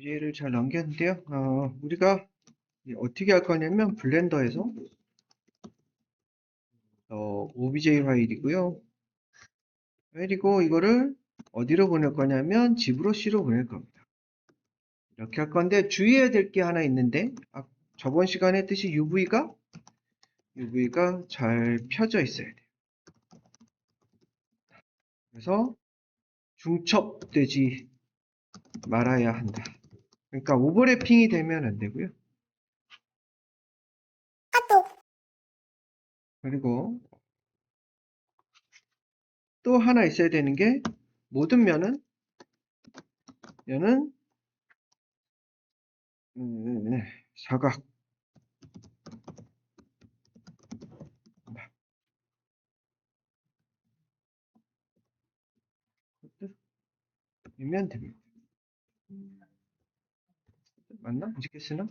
UJ를 잘 넘겼는데요. 우리가 어떻게 할 거냐면 블렌더에서 OBJ 파일이고요. 파일이고 이거를 어디로 보낼 거냐면 지브러시로 보낼 겁니다. 이렇게 할 건데 주의해야 될 게 하나 있는데 저번 시간에 했듯이 UV가 잘 펴져 있어야 돼요. 그래서 중첩되지 말아야 한다. 그러니까 오버래핑이 되면 안 되고요. 그리고 또 하나 있어야 되는 게 모든 면은 사각 이면 됩니다. 맞나? 이렇게 쓰나?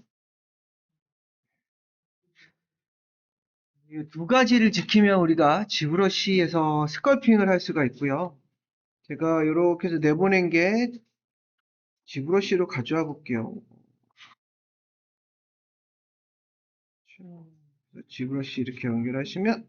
이 두 가지를 지키면 우리가 지브러시에서 스컬핑을 할 수가 있고요. 제가 이렇게 해서 내보낸 게 지브러시로 가져와 볼게요. 지브러시 이렇게 연결하시면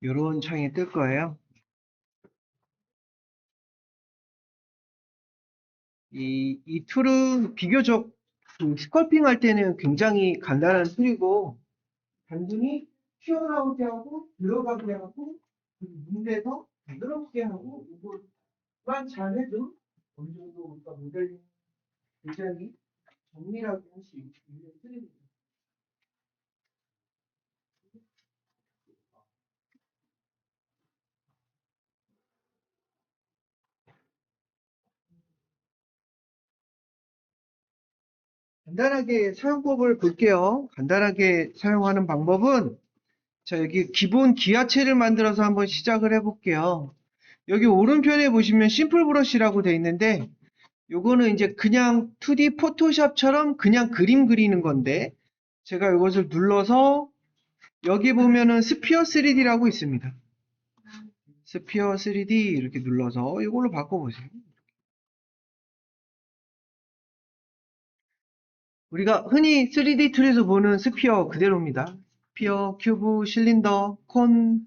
이런 창이 뜰 거예요. 이 툴은 비교적 스컬핑 할 때는 굉장히 간단한 툴이고 단순히 튀어나오게 하고 들어가게 하고 문대서 부드럽게 하고 이것만 잘해도 어느 정도 우리가 모델링 굉장히 정밀하게 할 수 있는 툴입니다. 간단하게 사용법을 볼게요. 간단하게 사용하는 방법은 자, 여기 기본 기하체를 만들어서 한번 시작을 해볼게요. 여기 오른편에 보시면 심플 브러쉬라고 되어 있는데 요거는 이제 그냥 2D 포토샵처럼 그냥 그림 그리는 건데 제가 이것을 눌러서 여기 보면은 스피어 3D라고 있습니다. 스피어 3D 이렇게 눌러서 이걸로 바꿔보세요. 우리가 흔히 3D 툴에서 보는 스피어 그대로입니다. 스피어, 큐브, 실린더, 콘,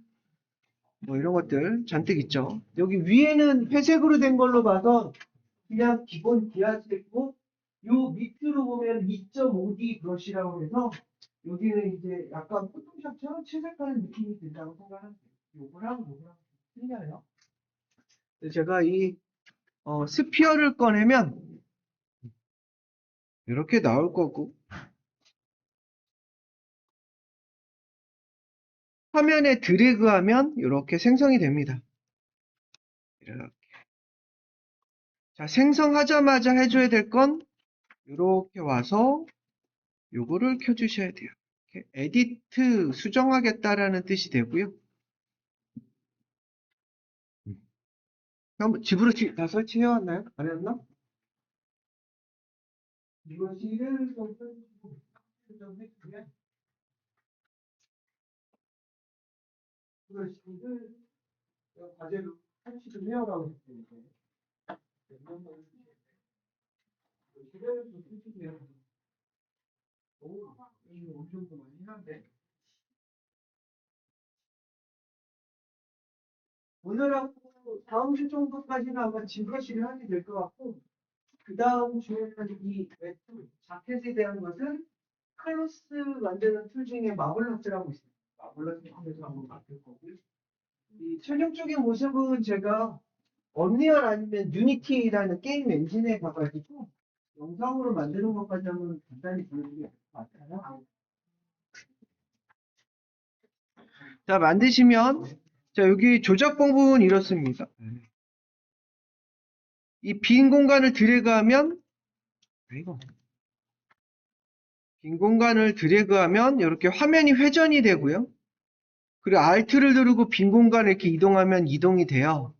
뭐 이런 것들 잔뜩 있죠. 여기 위에는 회색으로 된 걸로 봐서 그냥 기본 기하체고 요 밑으로 보면 2.5D 브러쉬라고 해서 여기는 이제 약간 포토샵처럼 채색하는 느낌이 든다고 생각하면 돼요. 요거랑 틀려요. 제가 이 스피어를 꺼내면 이렇게 나올 거고 화면에 드래그하면 이렇게 생성이 됩니다. 이렇게. 자, 생성하자마자 해줘야 될 건 이렇게 와서 요거를 켜주셔야 돼요. 이렇게 에디트 수정하겠다라는 뜻이 되고요. 한번 지브러시 다 설치해왔나요? 안 했나? 지브러시를 좀 해주면 지브러시를 과제로 설치를 해오라고 했는데 지브러시를 좀 설치해요. 오, 이거 엄청 많이 한데 오늘하고 다음 주 정도까지는 아마 지브러시를 하게 될 것 같고 그 다음 주에는 이 웹툰 자켓에 대한 것은 클로스 만드는 툴 중에 마블러스라고 있습니다. 마블러스 통해서 한번 만들 거고요. 이 최종적인 모습은 제가 언리얼 아니면 유니티라는 게임 엔진에 가가지고 영상으로 만드는 것까지 한번 간단히 보여드릴 것 같아요. 자, 만드시면 자, 여기 조작 방법은 이렇습니다. 이 빈 공간을 드래그하면 빈 공간을 드래그하면 이렇게 화면이 회전이 되고요. 그리고 Alt를 누르고 빈 공간을 이렇게 이동하면 이동이 돼요.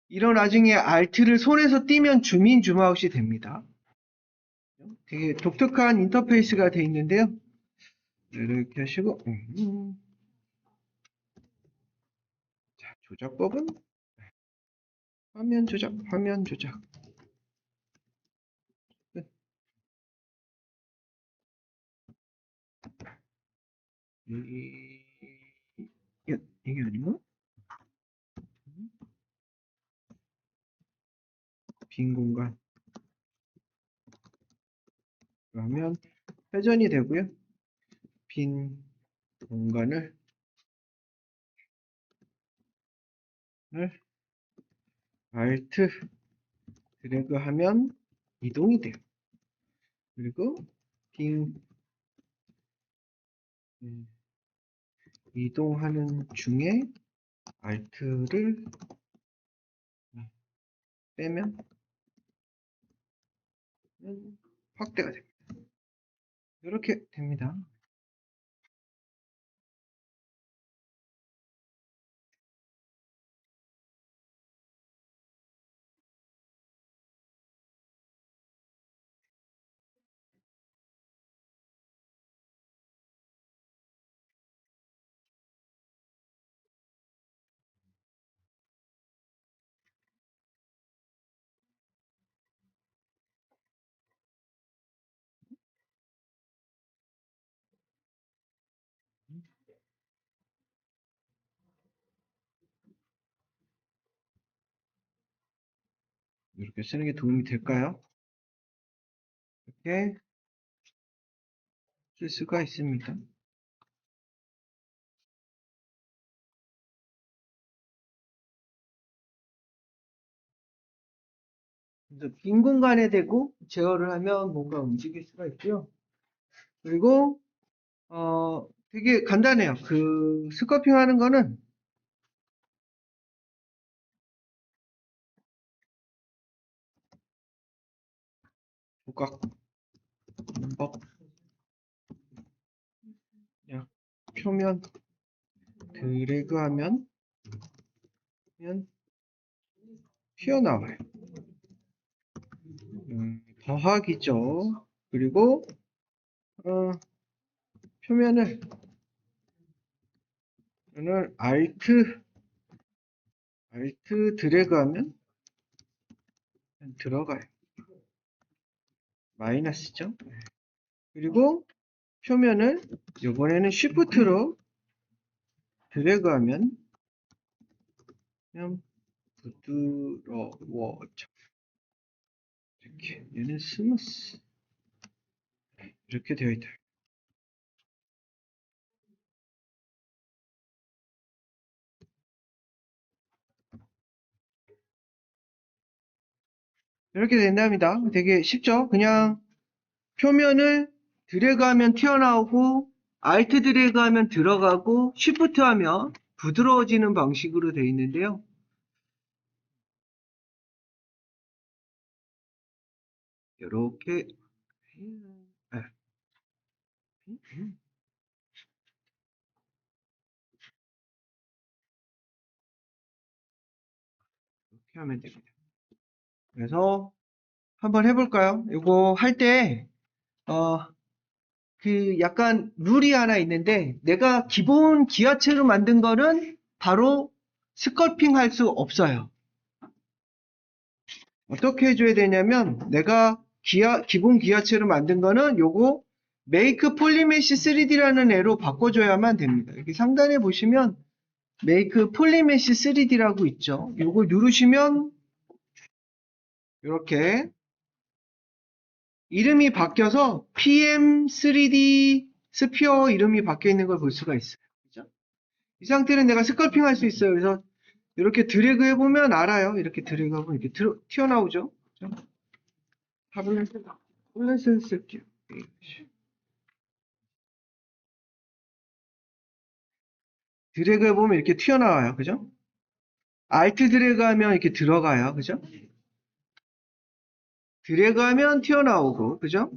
이런 와중에 Alt를 손에서 띄면 줌인 줌아웃이 됩니다. 되게 독특한 인터페이스가 되어 있는데요. 이렇게 하시고 자, 조작법은 화면 조작, 화면 조작. 이게 아니고 빈 공간 그러면 회전이 되고요. 빈 공간을 Alt 드래그 하면 이동이 돼요. 그리고 빈 이동하는 중에 Alt를 빼면 확대가 됩니다. 이렇게 됩니다. 이렇게 쓰는 게 도움이 될까요? 이렇게 쓸 수가 있습니다. 그래서 빈 공간에 대고 제어를 하면 뭔가 움직일 수가 있고요. 그리고 되게 간단해요. 그 스커핑 하는 거는 조각, 범벅, 그냥 표면 드래그하면 튀어나와요. 더하기죠. 그리고 표면을 Alt 드래그하면 들어가요. 마이너스죠. 그리고 표면을 이번에는 Shift로 드래그하면 그냥 부드러워져. 이렇게 얘는 스무스 이렇게 되어 있다. 이렇게 된답니다. 되게 쉽죠? 그냥 표면을 드래그하면 튀어나오고 Alt 드래그하면 들어가고 Shift 하면 부드러워지는 방식으로 되어 있는데요. 이렇게 이렇게 하면 됩니다. 그래서 한번 해볼까요? 이거 할 때 그 약간 룰이 하나 있는데 내가 기본 기하체로 만든 거는 바로 스컬핑 할 수 없어요. 어떻게 해줘야 되냐면 내가 기본 기하체로 만든 거는 요거 Make Polymesh 3D라는 애로 바꿔줘야만 됩니다. 여기 상단에 보시면 Make Polymesh 3D라고 있죠. 요거 누르시면 이렇게 이름이 바뀌어서 PM3D 스피어 이름이 바뀌어 있는 걸 볼 수가 있어요. 그죠? 이 상태는 내가 스컬핑 할 수 있어요. 그래서 이렇게 드래그 해보면 알아요. 이렇게 드래그 하면 이렇게 튀어나오죠. 타블렛을 쓸게요. 드래그 해보면 이렇게 튀어나와요. 그죠? Alt 드래그 하면 이렇게 들어가요. 그죠? 드래그 하면 튀어나오고, 그죠?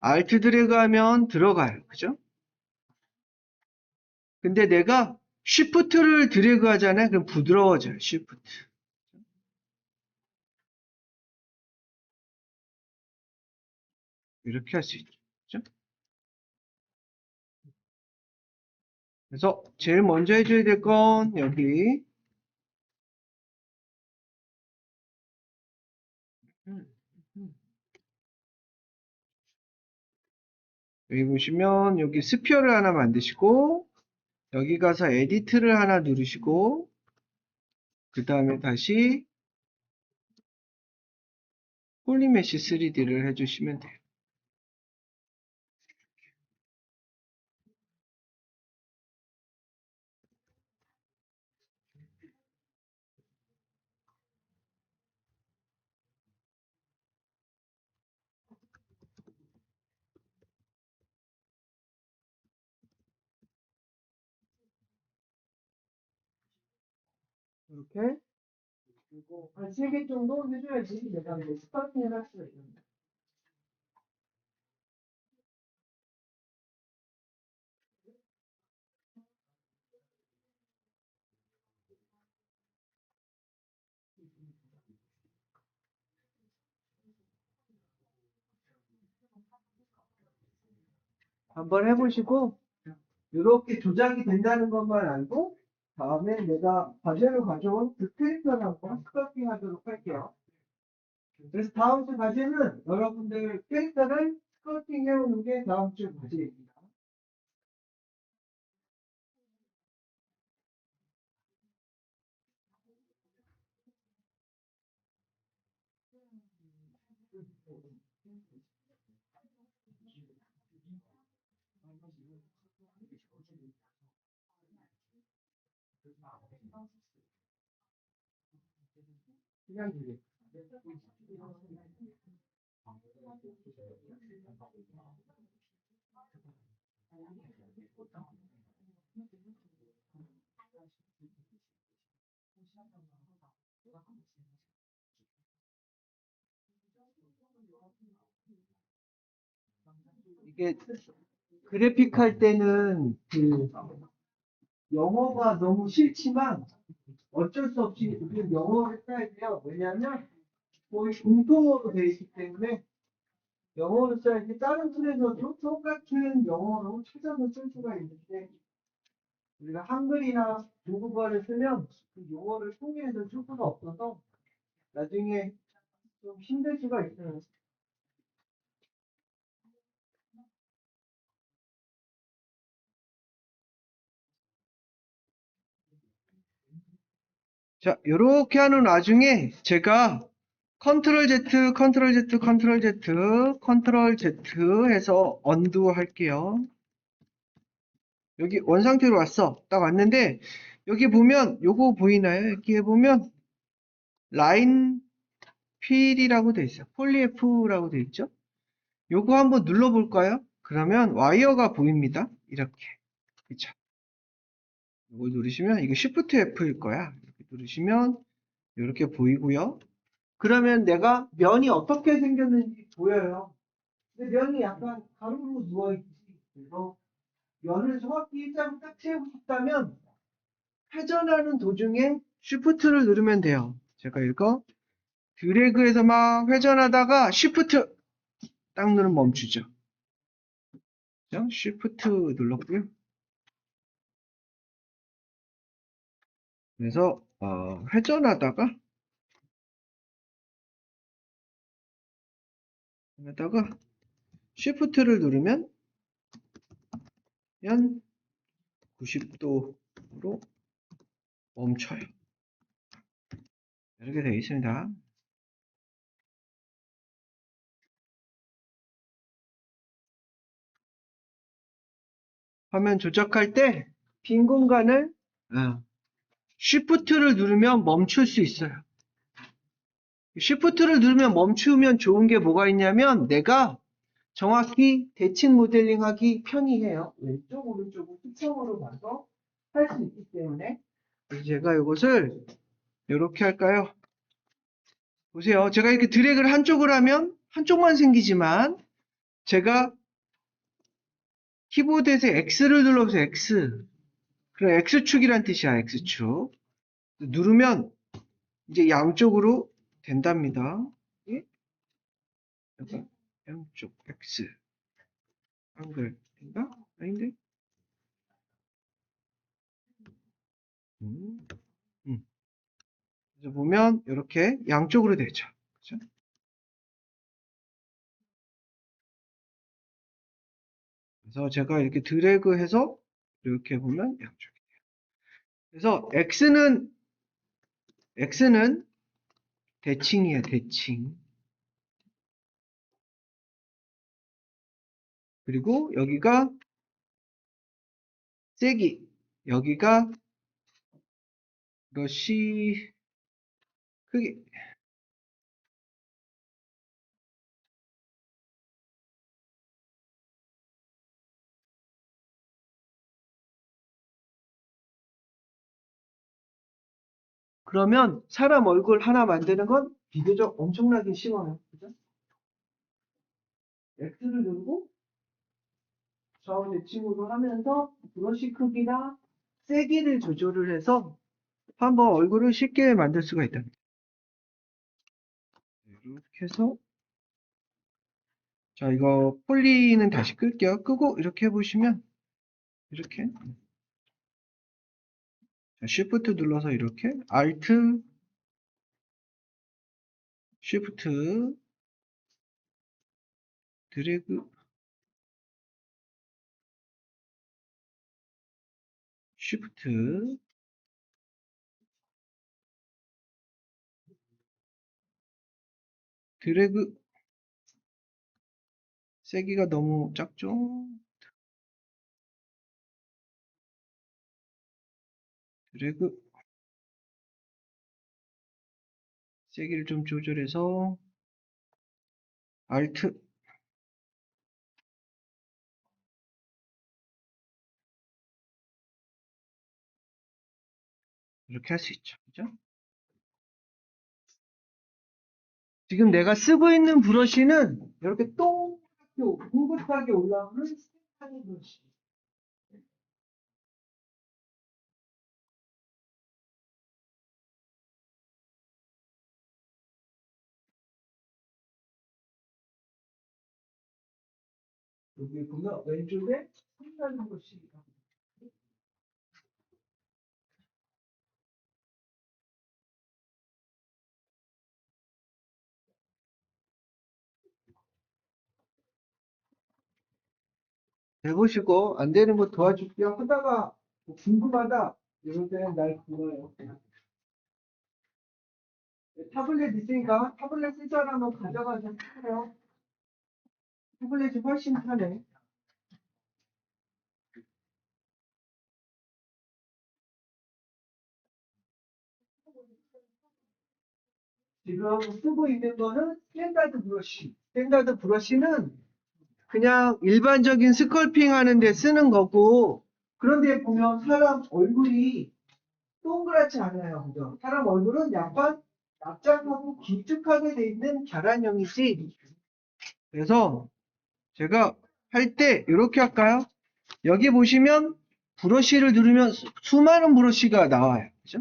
Alt 드래그 하면 들어가요. 그죠? 근데 내가 Shift를 드래그 하잖아요. 그럼 부드러워져요. Shift. 이렇게 할 수 있죠. 그래서 제일 먼저 해줘야 될 건 여기 여기 보시면 여기 스피어를 하나 만드시고 여기 가서 에디트를 하나 누르시고 그 다음에 다시 폴리메시 3D를 해주시면 돼요. 이렇게 그리고 한 3개 정도 해줘야지 내가 이제 스타팅을 할 수가 있습니다. 한번 해보시고 이렇게 조작이 된다는 것만 알고 다음에 내가 과제로 가져온 그 캐릭터를 한번 스커팅 하도록 할게요. 그래서 다음 주 과제는 여러분들 캐릭터를 스커팅 해오는 게 다음 주 과제입니다. 시간 주기. 이게 그래픽 할 때는 그 영어가 너무 싫지만 어쩔 수 없이 우리는 영어를 써야 돼요. 왜냐하면 거의 공통어로 되어 있기 때문에 영어를 써야지 다른 툴에서도 똑같은 영어로 찾아서 쓸 수가 있는데 우리가 한글이나 중국어를 쓰면 그 용어를 통일해서 쓸 수가 없어서 나중에 좀 힘들 수가 있어요. 자, 이렇게 하는 와중에 제가 컨트롤 Z, 컨트롤 Z, 컨트롤 Z, 컨트롤 Z 해서 언두 할게요. 여기 원상태로 왔어. 딱 왔는데 여기 보면 요거 보이나요? 여기에 보면 라인 필이라고 돼 있어요. 폴리F라고 돼 있죠? 요거 한번 눌러볼까요? 그러면 와이어가 보입니다. 이렇게. 그쵸? 이걸 누르시면 이거 Shift F일 거야. 이렇게 누르시면 이렇게 보이고요. 그러면 내가 면이 어떻게 생겼는지 보여요. 근데 면이 약간 가로로 누워있지. 그래서 면을 정확히 일자로 딱 채우고 싶다면 회전하는 도중에 Shift를 누르면 돼요. 제가 이거 드래그해서 막 회전하다가 Shift 딱 누르면 멈추죠. 그죠? Shift 눌렀고요. 그래서 회전하다가 Shift를 누르면 90도로 멈춰요. 이렇게 되어 있습니다. 화면 조작할 때 빈 공간을 Shift를 누르면 멈출 수 있어요. Shift를 누르면 멈추면 좋은 게 뭐가 있냐면 내가 정확히 대칭 모델링 하기 편리해요. 왼쪽 오른쪽을 수평으로 봐서 할 수 있기 때문에 제가 이것을 이렇게 할까요? 보세요. 제가 이렇게 드래그를 한쪽을 하면 한쪽만 생기지만 제가 키보드에서 X를 눌러서 X 그럼 X축이란 뜻이야, X축. 누르면 이제 양쪽으로 된답니다. 예? 약간 양쪽 X 한글인가? 아닌데? 음, 음. 그래서 보면 이렇게 양쪽으로 되죠. 그죠? 그래서 제가 이렇게 드래그해서 이렇게 보면 양쪽이. 그래서 X는 대칭이에요, 대칭. 그리고 여기가 세기, 여기가 이것이 크기. 그러면 사람 얼굴 하나 만드는 건 비교적 엄청나게 쉬워요. 그죠? X를 누르고 좌우 대칭으로 하면서 브러쉬 크기나 세기를 조절을 해서 한번 얼굴을 쉽게 만들 수가 있답니다. 이렇게 해서 자 이거 폴리는 다시 끌게요. 끄고 이렇게 해보시면 이렇게 자, Shift 눌러서 이렇게 Alt Shift 드래그 Shift 드래그 세기가 너무 작죠? 드래그 세기를 좀 조절해서 Alt 이렇게 할 수 있죠. 그죠? 지금 내가 쓰고 있는 브러쉬는 이렇게 동그랗게 둥긋하게 올라오는 스테파니 브러쉬. 여기 보면 왼쪽에 스테파니 브러쉬. 해보시고 안 되는 거 도와줄게요. 하다가 뭐 궁금하다 이럴 때는 날 불러요. 타블렛 있으니까 타블렛 쓸 사람은 가져가서 쓰세요. 타블렛이 훨씬 편해. 지금 쓰고 있는 거는 스탠다드 브러쉬. 스탠다드 브러쉬는 그냥 일반적인 스컬핑 하는데 쓰는 거고, 그런데 보면 사람 얼굴이 동그랗지 않아요. 그죠? 사람 얼굴은 약간 납작하고 길쭉하게 돼 있는 계란형이지. 그래서 제가 할 때 이렇게 할까요? 여기 보시면 브러쉬를 누르면 수많은 브러쉬가 나와요. 그죠?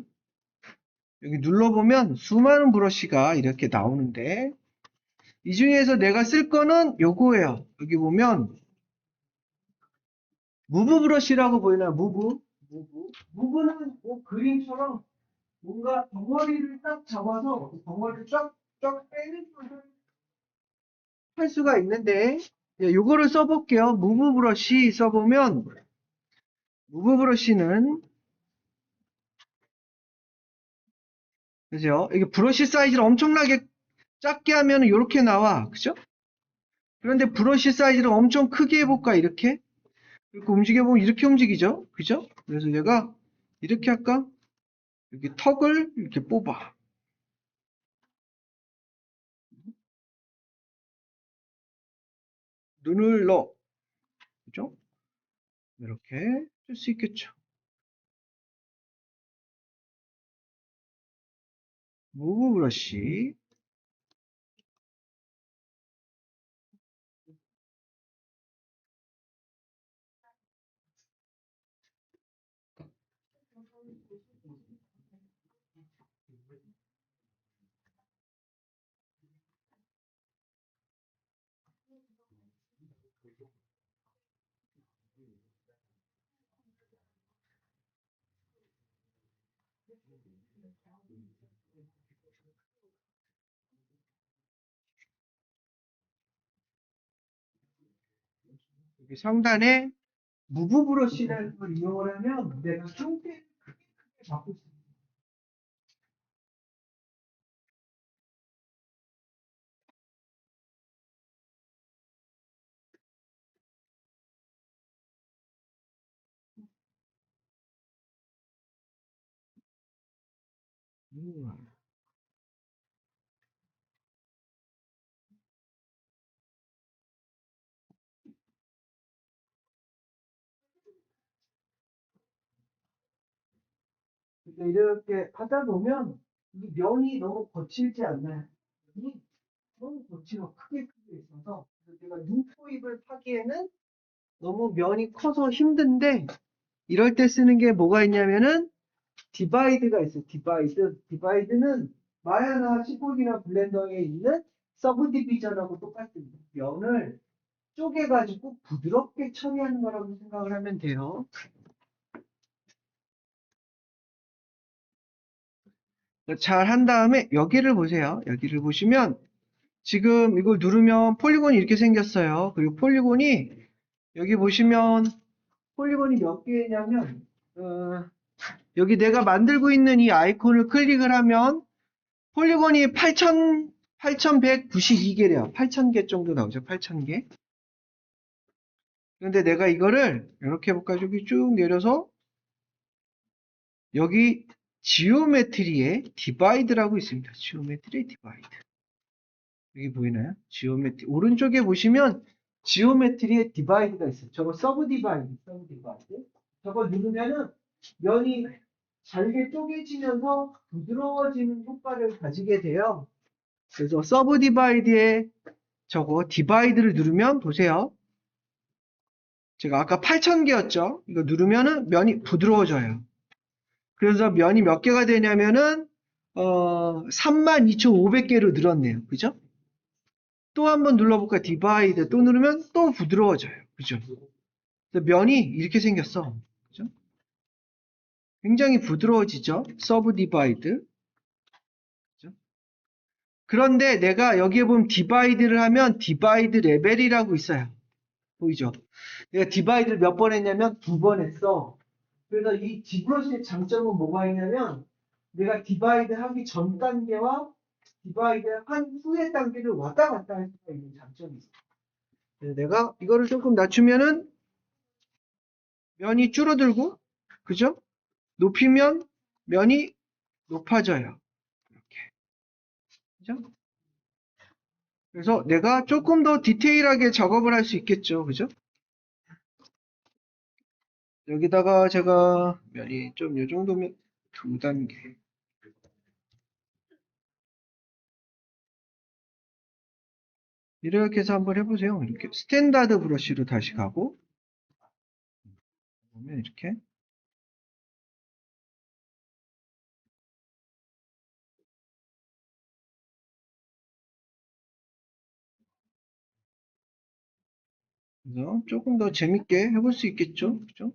여기 눌러보면 수많은 브러쉬가 이렇게 나오는데, 이 중에서 내가 쓸 거는 요거예요. 여기 보면 무브 브러쉬라고 보이나요? 무브. 무브는 뭐 그림처럼 뭔가 덩어리를 딱 잡아서 덩어리를 쫙쫙 빼는 것을 할 수가 있는데, 예, 요거를 써볼게요. 무브 브러쉬 써보면, 무브 브러쉬는, 그죠? 이게 브러쉬 사이즈를 엄청나게 작게 하면 이렇게 나와. 그죠? 그런데 브러쉬 사이즈를 엄청 크게 해볼까? 이렇게? 이렇게 움직여보면 이렇게 움직이죠? 그죠? 그래서 내가 이렇게 할까? 이렇게 턱을 이렇게 뽑아. 눈을 넣어. 그죠? 이렇게 쓸 수 있겠죠. 무브 브러쉬. 여기 상단에 무브 브러쉬라는 걸 이용을 하면 내가 형태를 크게 바꿀 수 있어요. 근데 이렇게 하다 보면 이 면이 너무 거칠지 않나요? 면이 너무 거칠어 크게 있어서 그래서 내가 눈코입을 파기에는 너무 면이 커서 힘든데 이럴 때 쓰는 게 뭐가 있냐면은 디바이드가 있어요. 디바이드. 디바이드는 마야나 시폴이나 블렌더에 있는 서브 디비전하고 똑같습니다. 면을 쪼개가지고 부드럽게 처리하는 거라고 생각을 하면 돼요. 잘 한 다음에 여기를 보세요. 여기를 보시면 지금 이걸 누르면 폴리곤이 이렇게 생겼어요. 그리고 폴리곤이 여기 보시면 폴리곤이 몇 개냐면 여기 내가 만들고 있는 이 아이콘을 클릭을 하면 폴리곤이 8192개래요. 8000개 정도 나오죠. 8000개. 그런데 내가 이거를 이렇게 해볼까? 여기 쭉 내려서 여기 지오메트리에 디바이드라고 있습니다. 지오메트리에 디바이드. 여기 보이나요? 지오메트리. 오른쪽에 보시면 지오메트리에 디바이드가 있어요. 저거 서브 디바이드, 서브 디바이드. 저거 누르면은 면이 잘게 쪼개지면서 부드러워지는 효과를 가지게 돼요. 그래서 서브 디바이드에 저거 디바이드를 누르면 보세요. 제가 아까 8000개였죠? 이거 누르면은 면이 부드러워져요. 그래서 면이 몇 개가 되냐면은 32,500개로 늘었네요. 그죠? 또 한번 눌러볼까? 디바이드 또 누르면 또 부드러워져요. 그죠? 그래서 면이 이렇게 생겼어. 그죠? 굉장히 부드러워지죠? 서브 디바이드. 그죠? 그런데 내가 여기에 보면 디바이드를 하면 디바이드 레벨이라고 있어요. 보이죠? 내가 디바이드를 몇 번 했냐면 2번 했어. 그래서 이 디브러시의 장점은 뭐가 있냐면 내가 디바이드 하기 전 단계와 디바이드 한 후의 단계를 왔다 갔다 할 수가 있는 장점이 있어. 그래서 내가 이거를 조금 낮추면은 면이 줄어들고, 그죠? 높이면 면이 높아져요. 이렇게. 그죠? 그래서 내가 조금 더 디테일하게 작업을 할 수 있겠죠. 그죠? 여기다가 제가 면이 좀 요 정도면 두 단계. 이렇게 해서 한번 해보세요. 이렇게 스탠다드 브러쉬로 다시 가고, 보면 이렇게. 그래서 조금 더 재밌게 해볼 수 있겠죠? 그죠?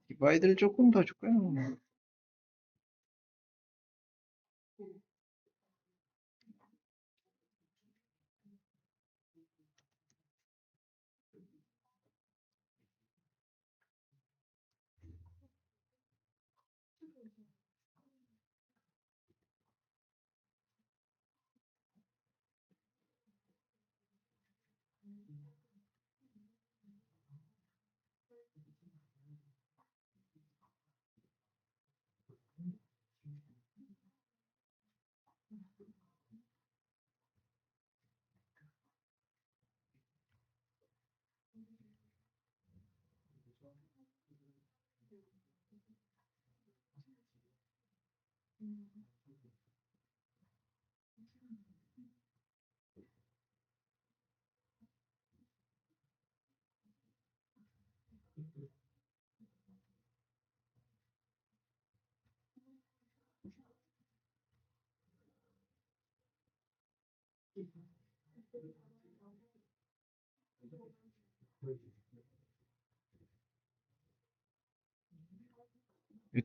디바이드를 조금 더 줄까요?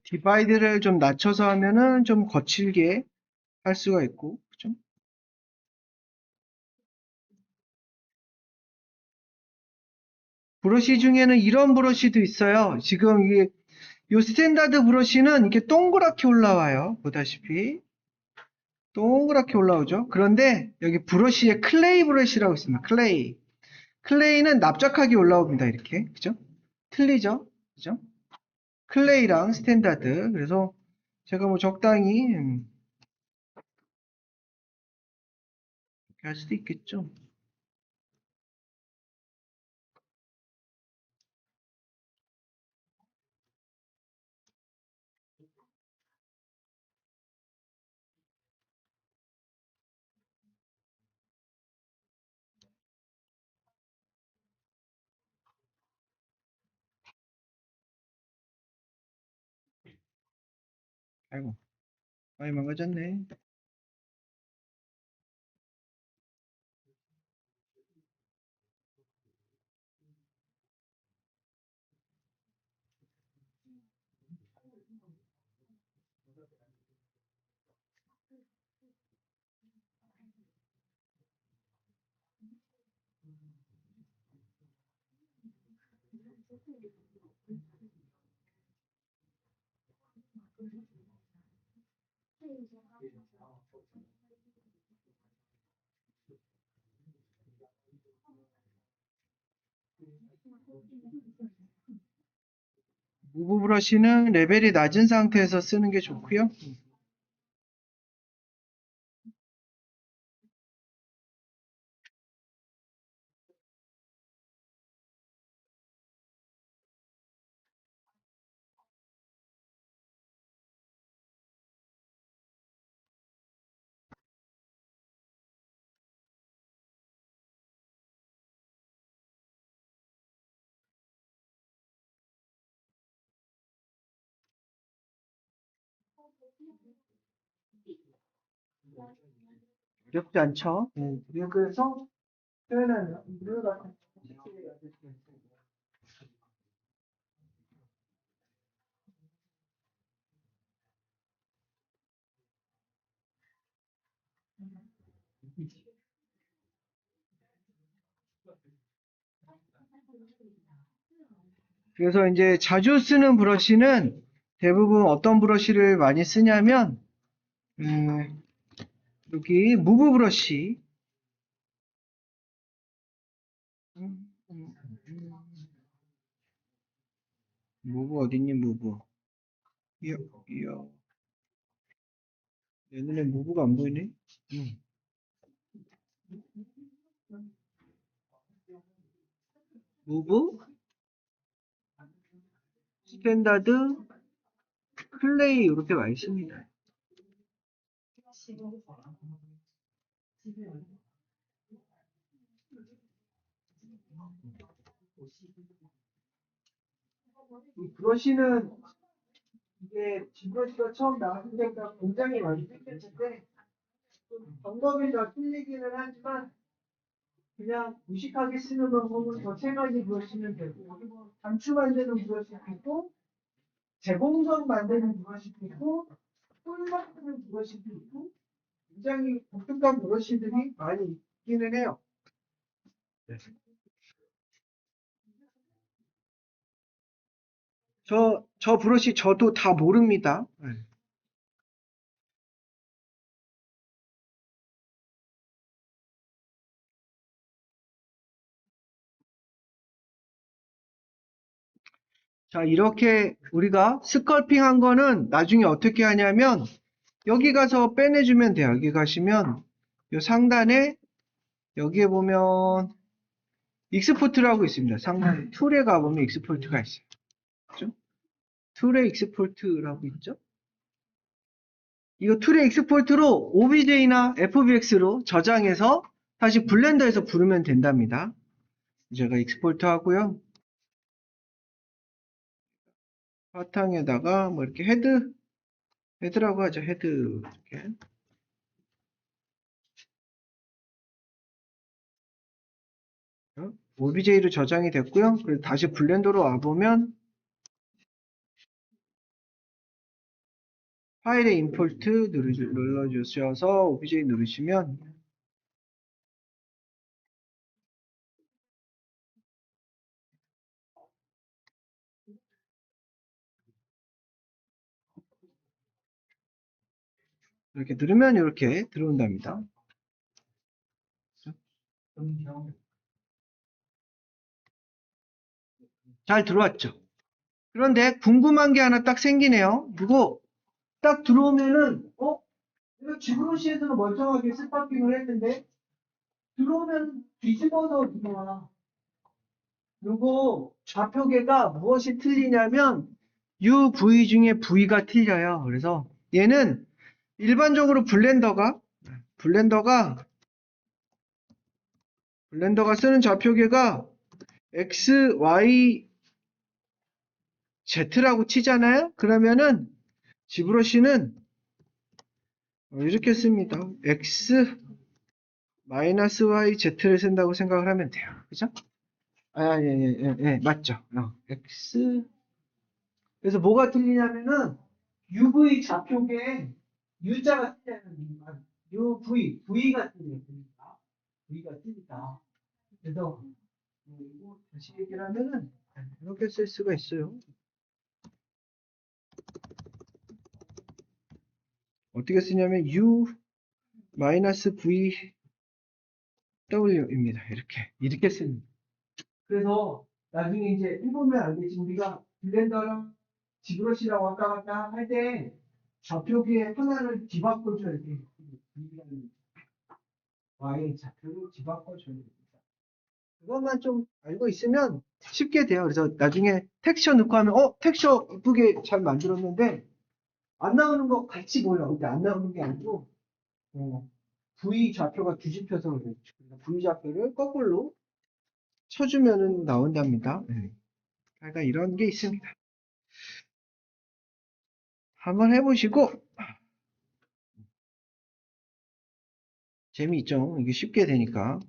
디바이드를 좀 낮춰서 하면은 좀 거칠게 할 수가 있고, 그죠? 브러쉬 중에는 이런 브러쉬도 있어요. 지금 이게 요 스탠다드 브러쉬는 이렇게 동그랗게 올라와요. 보다시피 동그랗게 올라오죠. 그런데 여기 브러쉬에 클레이 브러쉬라고 있습니다. 클레이. 클레이는 납작하게 올라옵니다. 이렇게. 그죠? 틀리죠? 그죠? 클레이랑 스탠다드. 그래서 제가 뭐 적당히 이렇게 할 수도 있겠죠. 아이고, 많이 망가졌네. 무브 브러쉬는 레벨이 낮은 상태에서 쓰는 게 좋고요. 어렵지 않죠? 그래서 표현하는 우리가 그래서 이제 자주 쓰는 브러쉬는 대부분 어떤 브러쉬를 많이 쓰냐면 여기 무브 브러쉬 무브 어딨니 무브 이야, 이야. 내 눈에 무브가 안 보이네. 무브 스탠다드 클레이 이렇게 많이 씁니다. 이 브러쉬는 이게 지브러쉬가 처음 나왔을 때가 굉장히 많이 생겼는데 방법이 다 틀리기는 하지만 그냥 무식하게 쓰는 방법은 더 세 가지 브러쉬면 되고 단추 만드는 브러쉬도 있고 재봉선 만드는 브러쉬도 있고 뿔 만드는 브러쉬도 있고 굉장히 독특한 브러쉬들이 많이 있기는 해요. 저 브러쉬 저도 다 모릅니다. 자, 이렇게 우리가 스컬핑 한 거는 나중에 어떻게 하냐면 여기 가서 빼내주면 돼요. 여기 가시면 요 상단에 여기에 보면 익스포트라고 있습니다. 상단에 툴에 가보면 익스포트가 있어요. 그죠? 툴에 익스포트라고 있죠? 이거 툴의 익스포트로 OBJ나 FBX로 저장해서 다시 블렌더에서 부르면 된답니다. 제가 익스포트 하고요. 바탕에다가 뭐 이렇게 헤드라고 하죠. 헤드 이렇게. OBJ로 저장이 됐고요. 그래서 다시 블렌더로 와보면 파일에 임포트 눌러주셔서 OBJ 누르시면 이렇게 누르면 이렇게 들어온답니다. 잘 들어왔죠? 그런데 궁금한 게 하나 딱 생기네요. 이거 딱 들어오면은 이거 지브로시에서는 멀쩡하게 스파킹을 했는데 들어오면 뒤집어서 들어와. 요거 좌표계가 무엇이 틀리냐면 UV 중에 V가 틀려요. 그래서 얘는 일반적으로 블렌더가 쓰는 좌표계가 X, Y, Z라고 치잖아요. 그러면은 지브러시는 이렇게 씁니다. X, 마이너스 Y, Z를 쓴다고 생각을 하면 돼요. 그죠? 예, 맞죠. X. 그래서 뭐가 틀리냐면은 UV 좌표계에 U자가 틀려요. V가 틀려요. V가 틀리다. 그래서 이거 다시 얘기를 하면은 이렇게 쓸 수가 있어요. 어떻게 쓰냐면 U 마이너스 V W입니다. 이렇게 씁니다. 그래서 나중에 이제 해보면 알겠지. 우리가 블렌더랑 지브러시랑 왔다 갔다 할 때 좌표기에 하나를 뒤바꿔줘야 돼. Y 좌표를 뒤바꿔줘야 됩니다. 그것만 좀 알고 있으면 쉽게 돼요. 그래서 나중에 텍스처 넣고 하면 텍스처 이쁘게 잘 만들었는데 안 나오는 거 같이 보여. 근데 안 나오는 게 아니고 V 좌표가 뒤집혀서 그래요. V 좌표를 거꾸로 쳐주면은 나온답니다. 그러니까 이런 게 있습니다. 한번 해보시고 재미있죠? 이게 쉽게 되니까.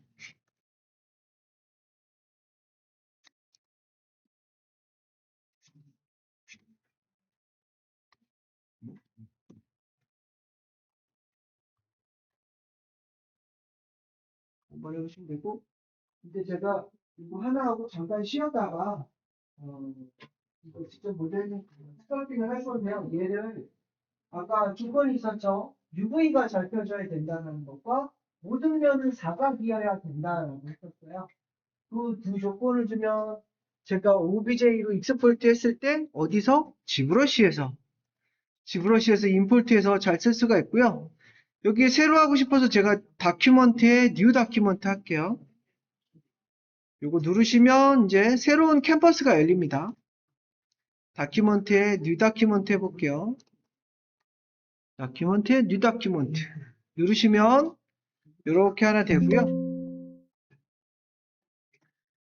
한번 해보시면 되고 근데 제가 이거 하나하고 잠깐 쉬었다가 이거 직접 모델링 스컬핑을 할 건데요. 얘를 아까 조건이 있었죠. UV가 잘 펴져야 된다는 것과 모든 면은 사각이어야 된다라고 했었어요. 그 두 조건을 주면 제가 OBJ로 익스포트 했을 때 어디서? 지브러시에서 임포트해서 잘 쓸 수가 있고요. 여기에 새로 하고 싶어서 제가 다큐먼트에 뉴 다큐먼트 할게요. 요거 누르시면 이제 새로운 캔버스가 열립니다. 다큐먼트에 뉴 다큐먼트 해볼게요. 다큐먼트에 뉴 다큐먼트 누르시면 이렇게 하나 되고요.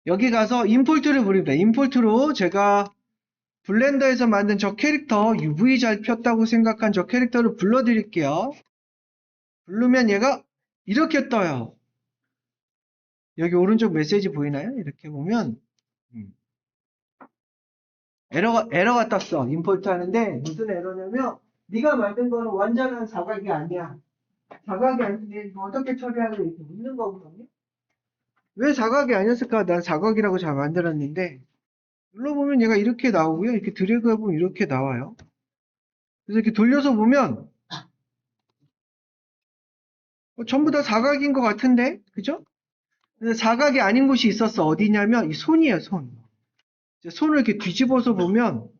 여기 가서 임포트를 부릅니다. 임포트로 제가 블렌더에서 만든 저 캐릭터 UV 잘 폈다고 생각한 저 캐릭터를 불러드릴게요. 부르면 얘가 이렇게 떠요. 여기 오른쪽 메시지 보이나요? 이렇게 보면 에러가 떴어. 임포트 하는데 무슨 에러냐면 네가 만든 거는 완전한 사각이 아니야. 사각이 아닌데 이거 어떻게 처리하려 이렇게 묻는 거거든요. 왜 사각이 아니었을까? 난 사각이라고 잘 만들었는데 눌러보면 얘가 이렇게 나오고요. 이렇게 드래그 해보면 이렇게 나와요. 그래서 이렇게 돌려서 보면 전부 다 사각인 것 같은데, 그죠? 근데 사각이 아닌 곳이 있었어. 어디냐면 이 손이에요, 손. 손을 이렇게 뒤집어서 보면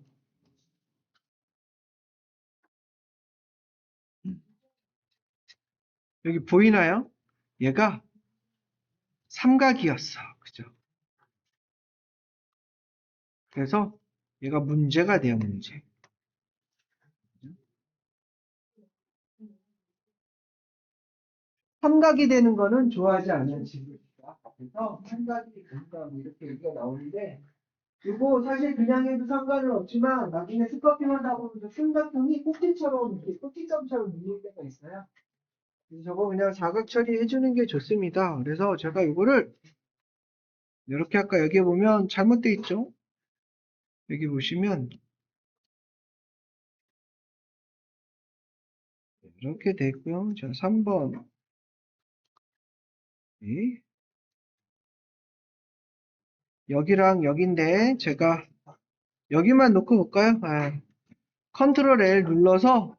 여기 보이나요? 얘가 삼각이었어. 그죠? 그래서 얘가 문제가 돼요, 문제. 삼각이 되는 거는 좋아하지 않는 친구입니다. 그래서 삼각이 뭔가 뭐 이렇게 얘기가 나오는데 이거 사실 그냥 해도 상관은 없지만 나중에 스커핑 하다 보면 삼각형이 꼭지처럼 이렇게 꼭지점처럼 밀릴 때가 있어요. 그래서 저거 그냥 사각 처리해 주는 게 좋습니다. 그래서 제가 이거를 이렇게 아까 여기 보면 잘못되어 있죠? 여기 보시면 이렇게 돼 있고요. 자, 3번. 여기랑 여기인데 제가 여기만 놓고 볼까요? 컨트롤 L 눌러서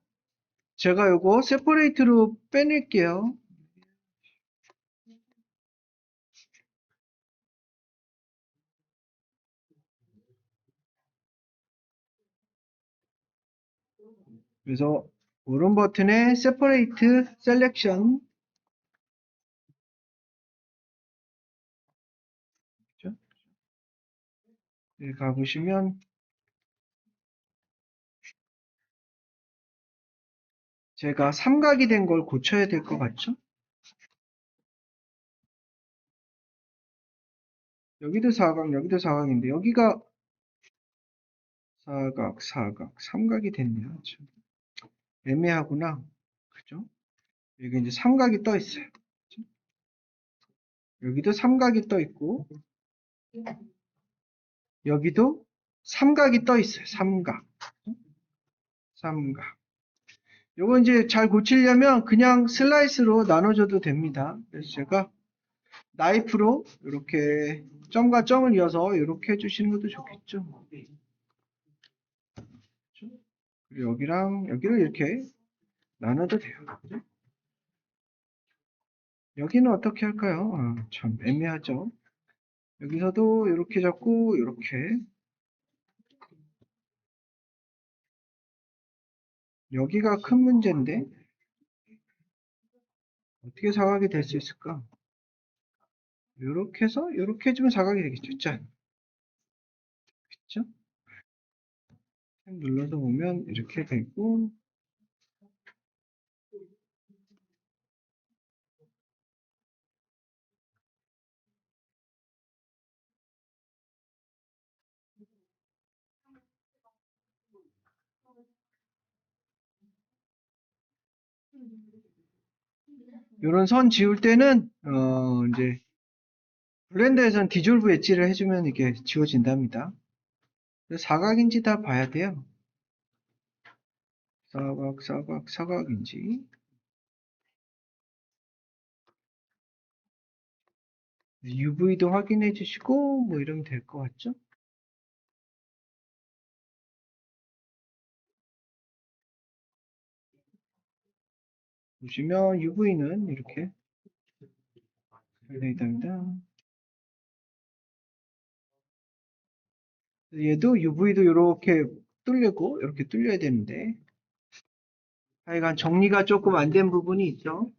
제가 요거 세퍼레이트로 빼낼게요. 그래서 오른 버튼에 세퍼레이트 셀렉션 여기 가보시면 제가 삼각이 된 걸 고쳐야 될 것 같죠? 여기도 사각, 여기도 사각인데 여기가 사각, 사각, 삼각이 됐네요. 참 애매하구나. 그죠? 여기 이제 삼각이 떠 있어요. 그죠? 여기도 삼각이 떠 있고 여기도 삼각이 떠 있어요. 삼각, 삼각. 요거 이제 잘 고치려면 그냥 슬라이스로 나눠줘도 됩니다. 그래서 제가 나이프로 이렇게 점과 점을 이어서 이렇게 해주시는 것도 좋겠죠. 그렇죠? 그리고 여기랑 여기를 이렇게 나눠도 돼요. 그죠? 여기는 어떻게 할까요? 참 애매하죠. 여기서도 이렇게 잡고 이렇게 여기가 큰 문제인데 어떻게 사각이 될 수 있을까? 이렇게 해서 이렇게 해주면 사각이 되겠죠. 짠. 그렇죠? 눌러서 보면 이렇게 되고 이런 선 지울 때는 이제 블렌더에서는 디졸브 엣지를 해주면 이게 지워진답니다. 사각인지 다 봐야 돼요. 사각, 사각, 사각인지. UV도 확인해 주시고, 뭐 이러면 될 것 같죠? 보시면 UV는 이렇게 되어 있답니다. 얘도 UV도 이렇게 뚫리고, 이렇게 뚫려야 되는데, 하여간 정리가 조금 안 된 부분이 있죠.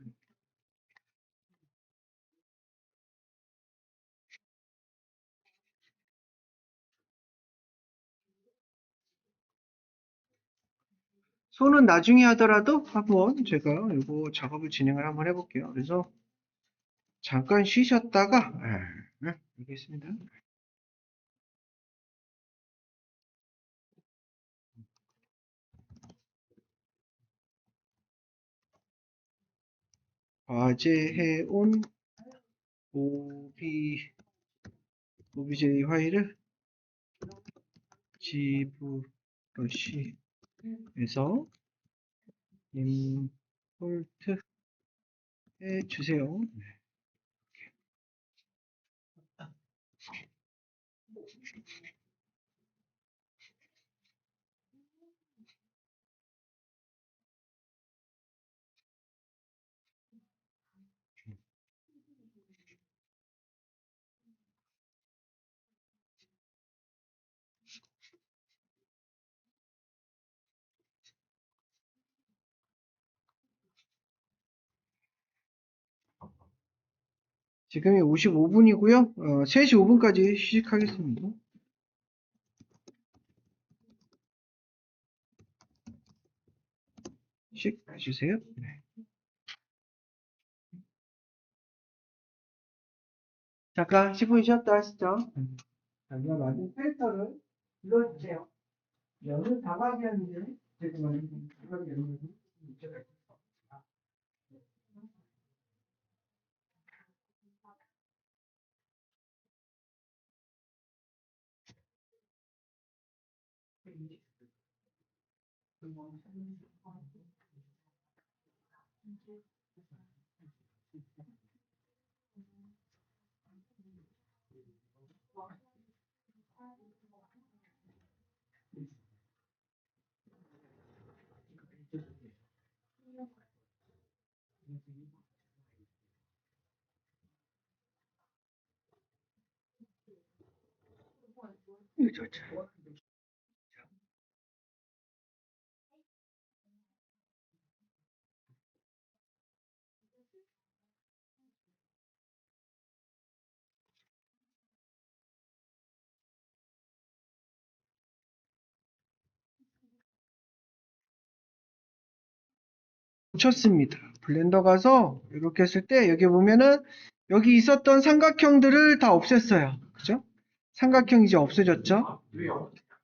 손은 나중에 하더라도 한번 제가 이거 작업을 진행을 한번 해볼게요. 그래서 잠깐 쉬셨다가, 네, 알겠습니다. 과제해온 OBJ 파일을 GBrush에서 임포트 해주세요. 지금이 55분이고요. 3시 5분까지 휴식하겠습니다. 휴식해주세요. 네. 잠깐 10분 쉬었다 하시죠. 자, 이거 맞은 필터를 눌러주세요. 여는 다각이었는데 지금 맞은 다각이었는데 문제가 있어요. 이거 좋죠. 쳤습니다. 블렌더 가서 이렇게 했을 때 여기 보면은 여기 있었던 삼각형들을 다 없앴어요. 그죠? 삼각형 이제 없어졌죠?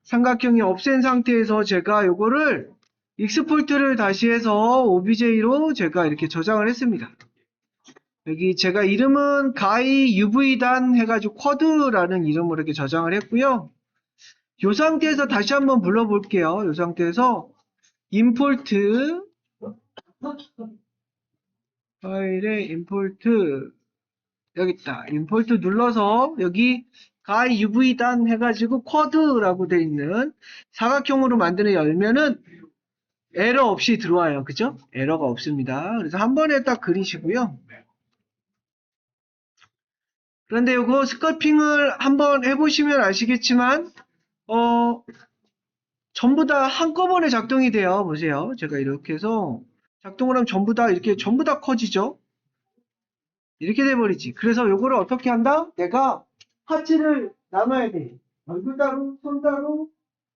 삼각형이 없앤 상태에서 제가 요거를 익스포트를 다시 해서 OBJ로 제가 이렇게 저장을 했습니다. 여기 제가 이름은 가이 UV단 해가지고 쿼드라는 이름으로 이렇게 저장을 했고요. 이 상태에서 다시 한번 불러볼게요. 이 상태에서 임포트 파일에 임포트 여기 있다. 임포트 눌러서 여기 가이 UV단 해가지고 쿼드라고 돼 있는 사각형으로 만드는 열면은 에러 없이 들어와요. 그죠? 에러가 없습니다. 그래서 한 번에 딱 그리시고요. 그런데 이거 스컬핑을 한번 해보시면 아시겠지만 전부 다 한꺼번에 작동이 돼요. 보세요. 제가 이렇게 해서 작동을 하면 전부 다 커지죠. 이렇게 돼버리지. 그래서 요거를 어떻게 한다? 내가 파츠를 나눠야 돼. 얼굴 따로, 손 따로,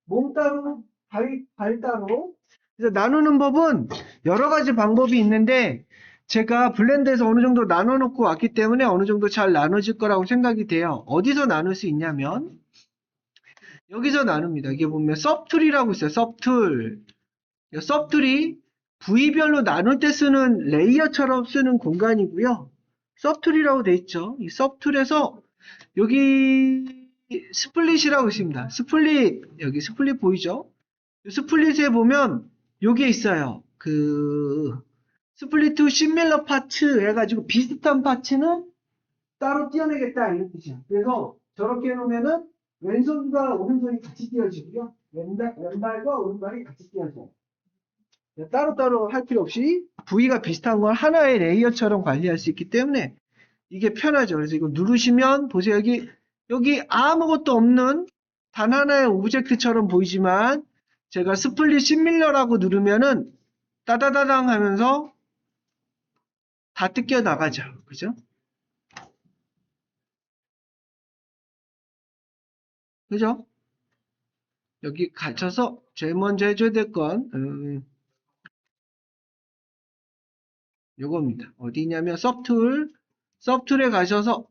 몸 따로, 발 따로. 그래서 나누는 법은 여러 가지 방법이 있는데 제가 블렌드에서 어느 정도 나눠 놓고 왔기 때문에 어느 정도 잘 나눠질 거라고 생각이 돼요. 어디서 나눌 수 있냐면 여기서 나눕니다. 이게 보면 서브툴이라고 있어요. 서브툴. 서브툴이 부위별로 나눌 때 쓰는 레이어처럼 쓰는 공간이고요. 서브툴이라고 돼 있죠. 이 서브툴에서 여기 스플릿이라고 있습니다. 스플릿, 여기 스플릿 보이죠? 스플릿에 보면 여기에 있어요. 스플릿 투 시밀러 파츠 해가지고 비슷한 파츠는 따로 띄어내겠다 이런 뜻이야. 그래서 저렇게 해놓으면은 왼손과 오른손이 같이 띄어지고요. 왼발과 오른발이 같이 띄어져요. 따로따로 할 필요 없이 부위가 비슷한 걸 하나의 레이어처럼 관리할 수 있기 때문에 이게 편하죠. 그래서 이거 누르시면 보세요. 여기 아무것도 없는 단 하나의 오브젝트처럼 보이지만 제가 스플릿 시밀러라고 누르면은 따다다당 하면서 다 뜯겨 나가죠. 그죠? 그죠? 여기 갇혀서 제일 먼저 해줘야 될 건 요겁니다. 어디냐면 서브툴에 가셔서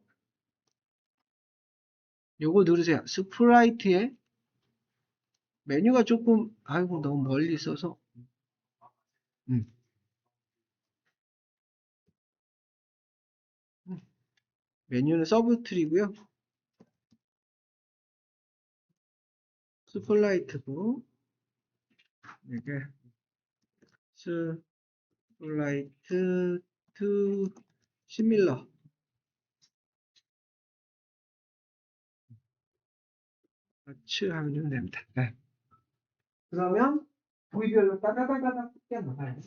요거 누르세요. 스프라이트에 메뉴가 조금 아이고 너무 멀리 있어서 음, 메뉴는 서브툴이고요. 스플라이트고 이게 스플라이트 투 시밀러 같이 하면 됩니다. 네. 그러면 부위별로 따다다다닥 뜯겨 나가요.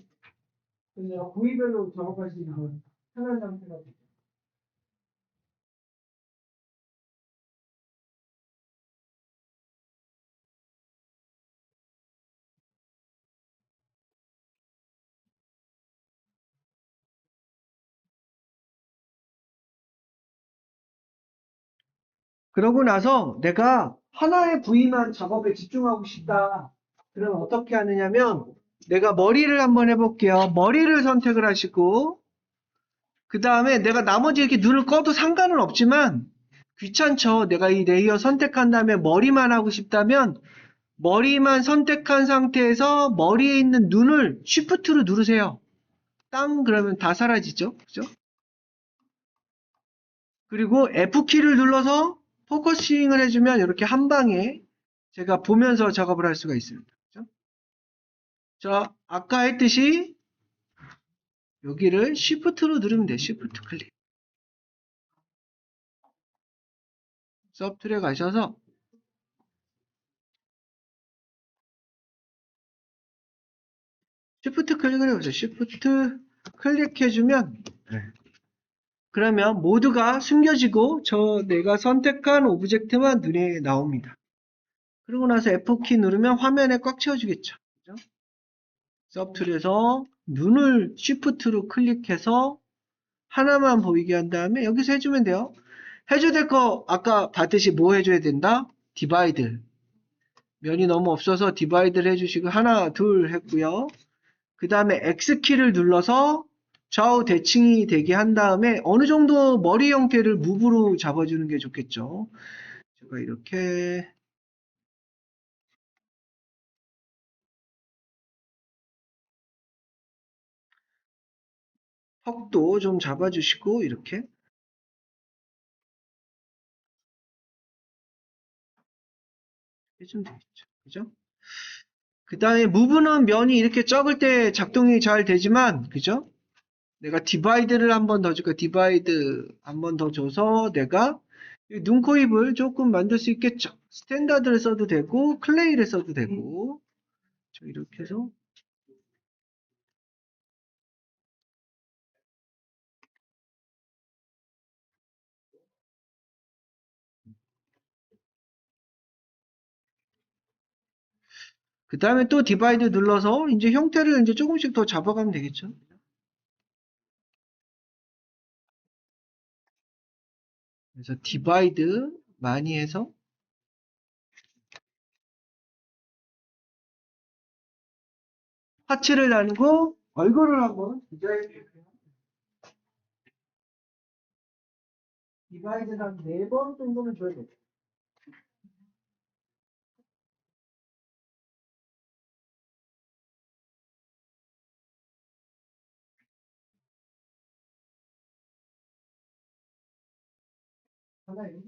그래서 부위별로 작업하시면 편한 상태가 되죠. 그러고 나서 내가 하나의 부위만 작업에 집중하고 싶다. 그럼 어떻게 하느냐면 내가 머리를 한번 해볼게요. 머리를 선택을 하시고 그 다음에 내가 나머지 이렇게 눈을 꺼도 상관은 없지만 귀찮죠. 내가 이 레이어 선택한 다음에 머리만 하고 싶다면 머리만 선택한 상태에서 머리에 있는 눈을 쉬프트로 누르세요. 땅 그러면 다 사라지죠. 그죠? 그리고 F키를 눌러서 포커싱을 해주면 이렇게 한 방에 제가 보면서 작업을 할 수가 있습니다. 그죠? 자, 아까 했듯이 여기를 Shift로 누르면 돼요. Shift 클릭. 서브툴에 가셔서 Shift 클릭을 해보세요. Shift 클릭해주면 그러면 모두가 숨겨지고 저 내가 선택한 오브젝트만 눈에 나옵니다. 그러고 나서 F키 누르면 화면에 꽉 채워주겠죠. 그죠? 서브툴에서 눈을 Shift로 클릭해서 하나만 보이게 한 다음에 여기서 해주면 돼요. 해줘야 될 거 아까 봤듯이 뭐 해줘야 된다? 디바이드. 면이 너무 없어서 디바이드를 해주시고 하나 둘 했고요. 그 다음에 X키를 눌러서 좌우 대칭이 되게 한 다음에 어느 정도 머리 형태를 무브로 잡아주는 게 좋겠죠. 제가 이렇게 턱도 좀 잡아주시고 이렇게 해주면 되겠죠. 그죠? 그 다음에 무브는 면이 이렇게 적을 때 작동이 잘 되지만 그죠? 내가 디바이드를 한 번 더 줄까? 디바이드 한 번 더 줘서 내가 눈, 코, 입을 조금 만들 수 있겠죠. 스탠다드를 써도 되고 클레이를 써도 되고 자, 이렇게 해서 그 다음에 또 디바이드 눌러서 이제 형태를 이제 조금씩 더 잡아가면 되겠죠. 그래서 디바이드 많이 해서 하체를 나누고 얼굴을 한번 디자인 해볼게요. 디바이드 한 4번 정도는 줘야 돼요. 하나에.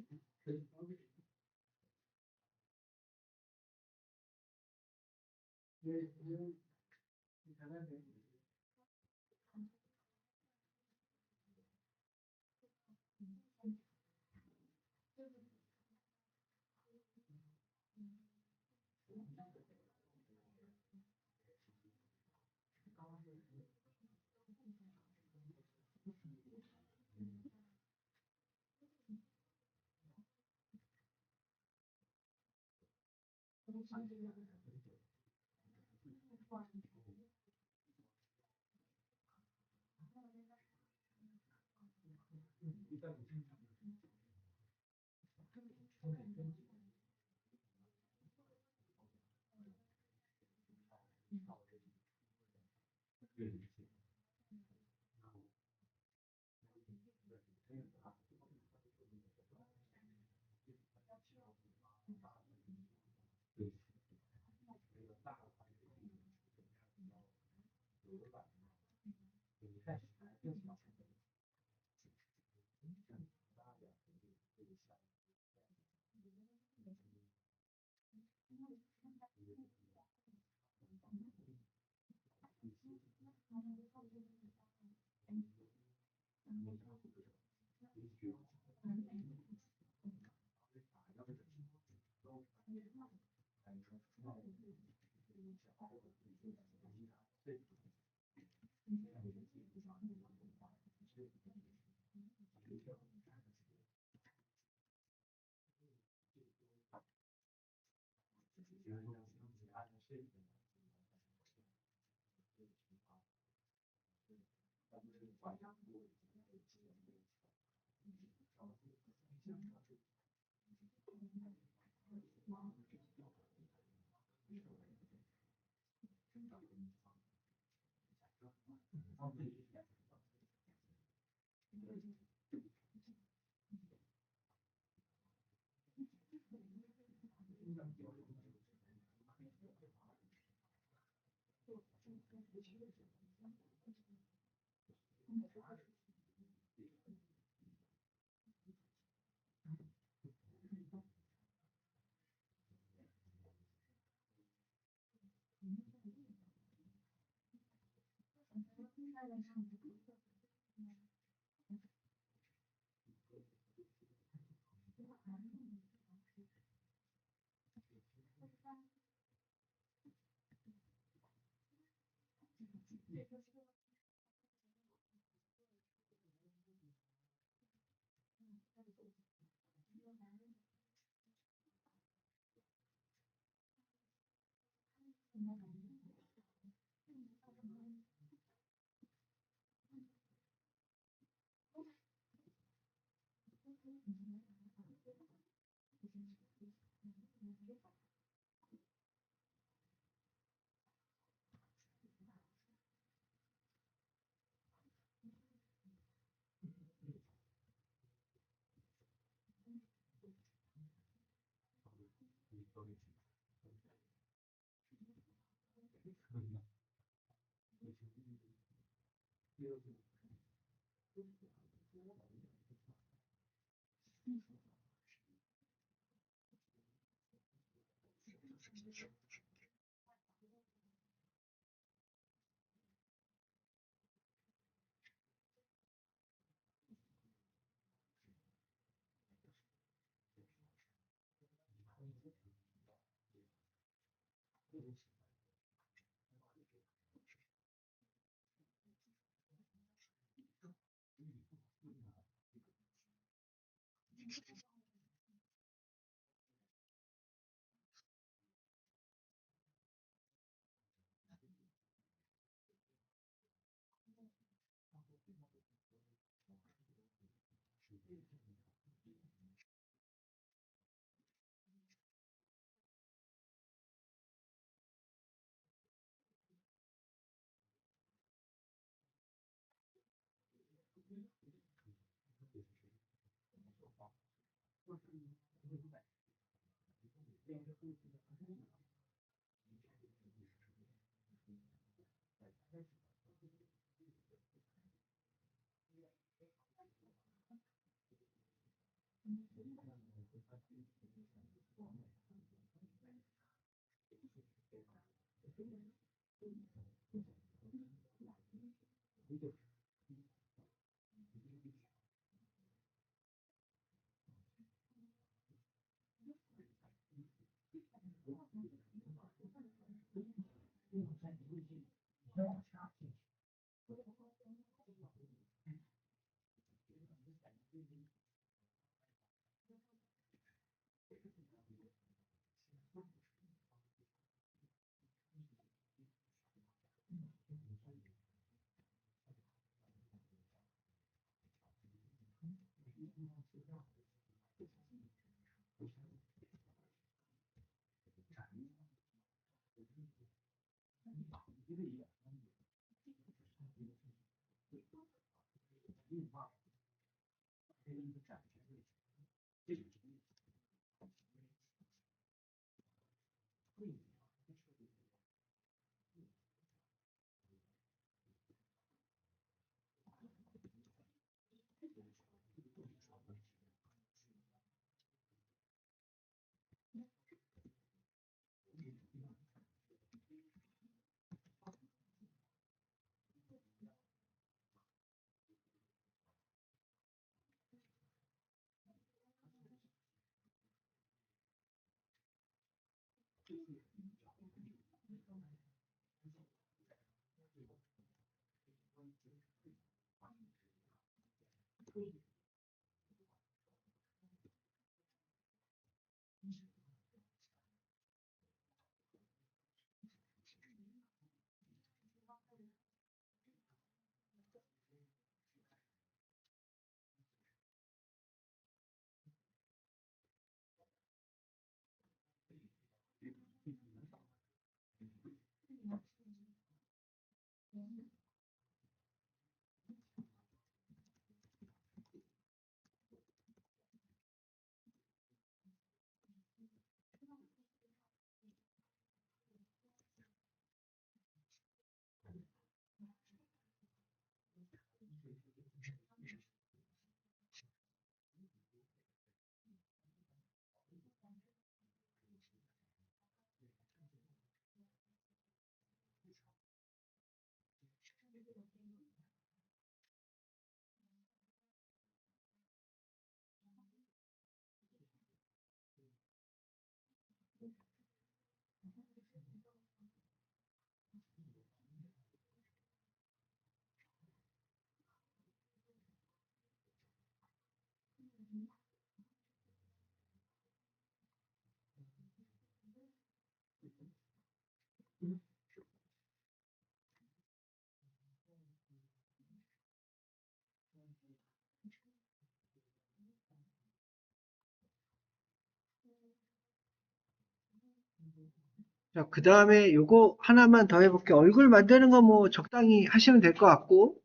자, 그 다음에 요거 하나만 더 해볼게요. 얼굴 만드는 거 뭐 적당히 하시면 될 것 같고,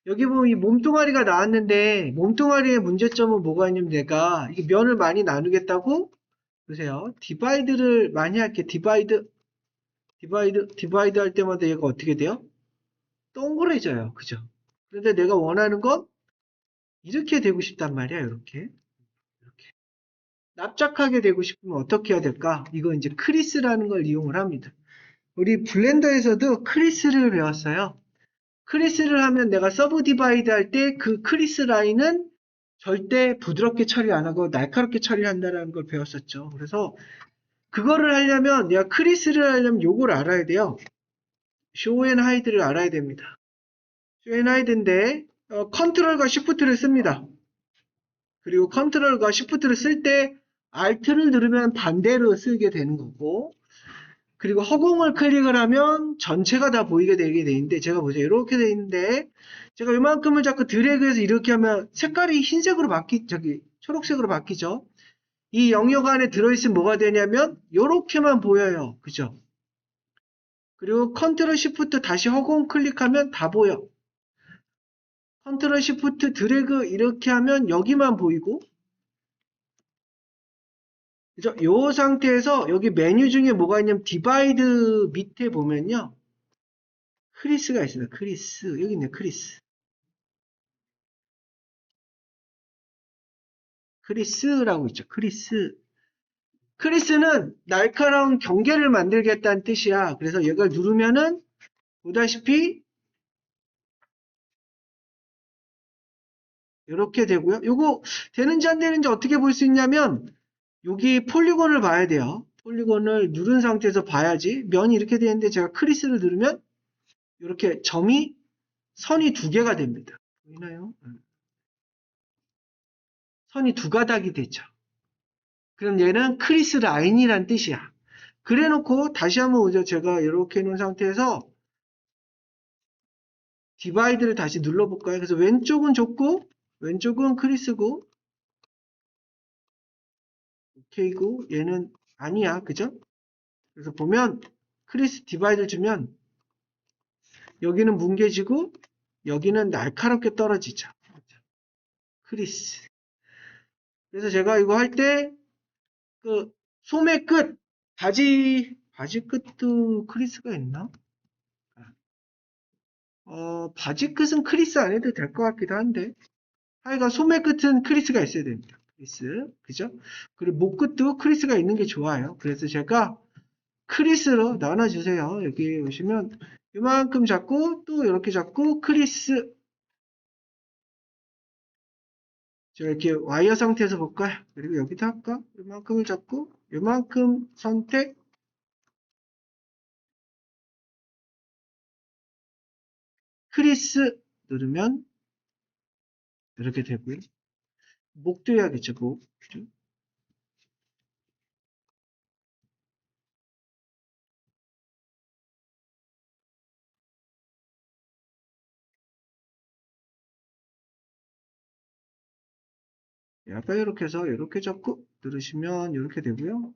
여기 보면 이 몸뚱아리가 나왔는데, 몸뚱아리의 문제점은 뭐가 있냐면 내가 이게 면을 많이 나누겠다고, 보세요. 디바이드를 많이 할게. 디바이드 할 때마다 얘가 어떻게 돼요? 동그래져요. 그죠? 그런데 내가 원하는 건 이렇게 되고 싶단 말이야. 이렇게. 이렇게. 납작하게 되고 싶으면 어떻게 해야 될까? 이거 이제 크리스라는 걸 이용을 합니다. 우리 블렌더에서도 크리스를 배웠어요. 크리스를 하면 내가 서브 디바이드 할 때 그 크리스 라인은 절대 부드럽게 처리 안 하고 날카롭게 처리한다는 걸 배웠었죠. 그래서 그거를 하려면 내가 크리스를 하려면 요걸 알아야 돼요. 쇼 앤 하이드를 알아야 됩니다. 쇼 앤 하이드인데 컨트롤과 시프트를 씁니다. 그리고 컨트롤과 시프트를 쓸 때 Alt를 누르면 반대로 쓰게 되는 거고, 그리고 허공을 클릭을 하면 전체가 다 보이게 되게 돼 있는데, 제가 보세요. 이렇게 돼 있는데, 제가 이만큼을 자꾸 드래그해서 이렇게 하면 색깔이 흰색으로 초록색으로 바뀌죠. 이 영역 안에 들어있으면 뭐가 되냐면, 이렇게만 보여요. 그죠? 그리고 컨트롤 시프트 다시 허공 클릭하면 다 보여. 컨트롤 시프트 드래그 이렇게 하면 여기만 보이고, 그죠? 요 상태에서 여기 메뉴 중에 뭐가 있냐면 디바이드 밑에 보면요. 크리스가 있습니다. 크리스. 여기 있네, 크리스. 크리스라고 있죠. 크리스. 크리스는 날카로운 경계를 만들겠다는 뜻이야. 그래서 이걸 누르면은 보다시피 이렇게 되고요. 요거 되는지 안 되는지 어떻게 볼 수 있냐면 여기 폴리곤을 봐야 돼요. 폴리곤을 누른 상태에서 봐야지. 면이 이렇게 되는데 제가 크리스를 누르면 이렇게 선이 두 개가 됩니다. 보이나요? 선이 두 가닥이 되죠. 그럼 얘는 크리스 라인이란 뜻이야. 그래 놓고 다시 한번 보죠. 제가 이렇게 해놓은 상태에서 디바이드를 다시 눌러볼까요? 그래서 왼쪽은 좁고 왼쪽은 크리스고 오케이고 얘는 아니야. 그죠? 그래서 보면 크리스 디바이드를 주면 여기는 뭉개지고 여기는 날카롭게 떨어지죠. 크리스. 그래서 제가 이거 할 때 그 소매 끝 바지 끝도 크리스가 있나? 바지 끝은 크리스 안 해도 될 것 같기도 한데 하여간 소매 끝은 크리스가 있어야 됩니다. 크리스, 그죠? 그리고 목 끝도 크리스가 있는 게 좋아요. 그래서 제가 크리스로 나눠주세요. 여기 오시면 이만큼 잡고 또 이렇게 잡고 크리스. 자, 이렇게 와이어 상태에서 볼까요? 그리고 여기도 할까? 이만큼을 잡고 이만큼 선택. 크리스 누르면 이렇게 되고요. 목도 해야겠죠, 목. 그죠? 약간 이렇게 해서 이렇게 잡고 누르시면 이렇게 되고요.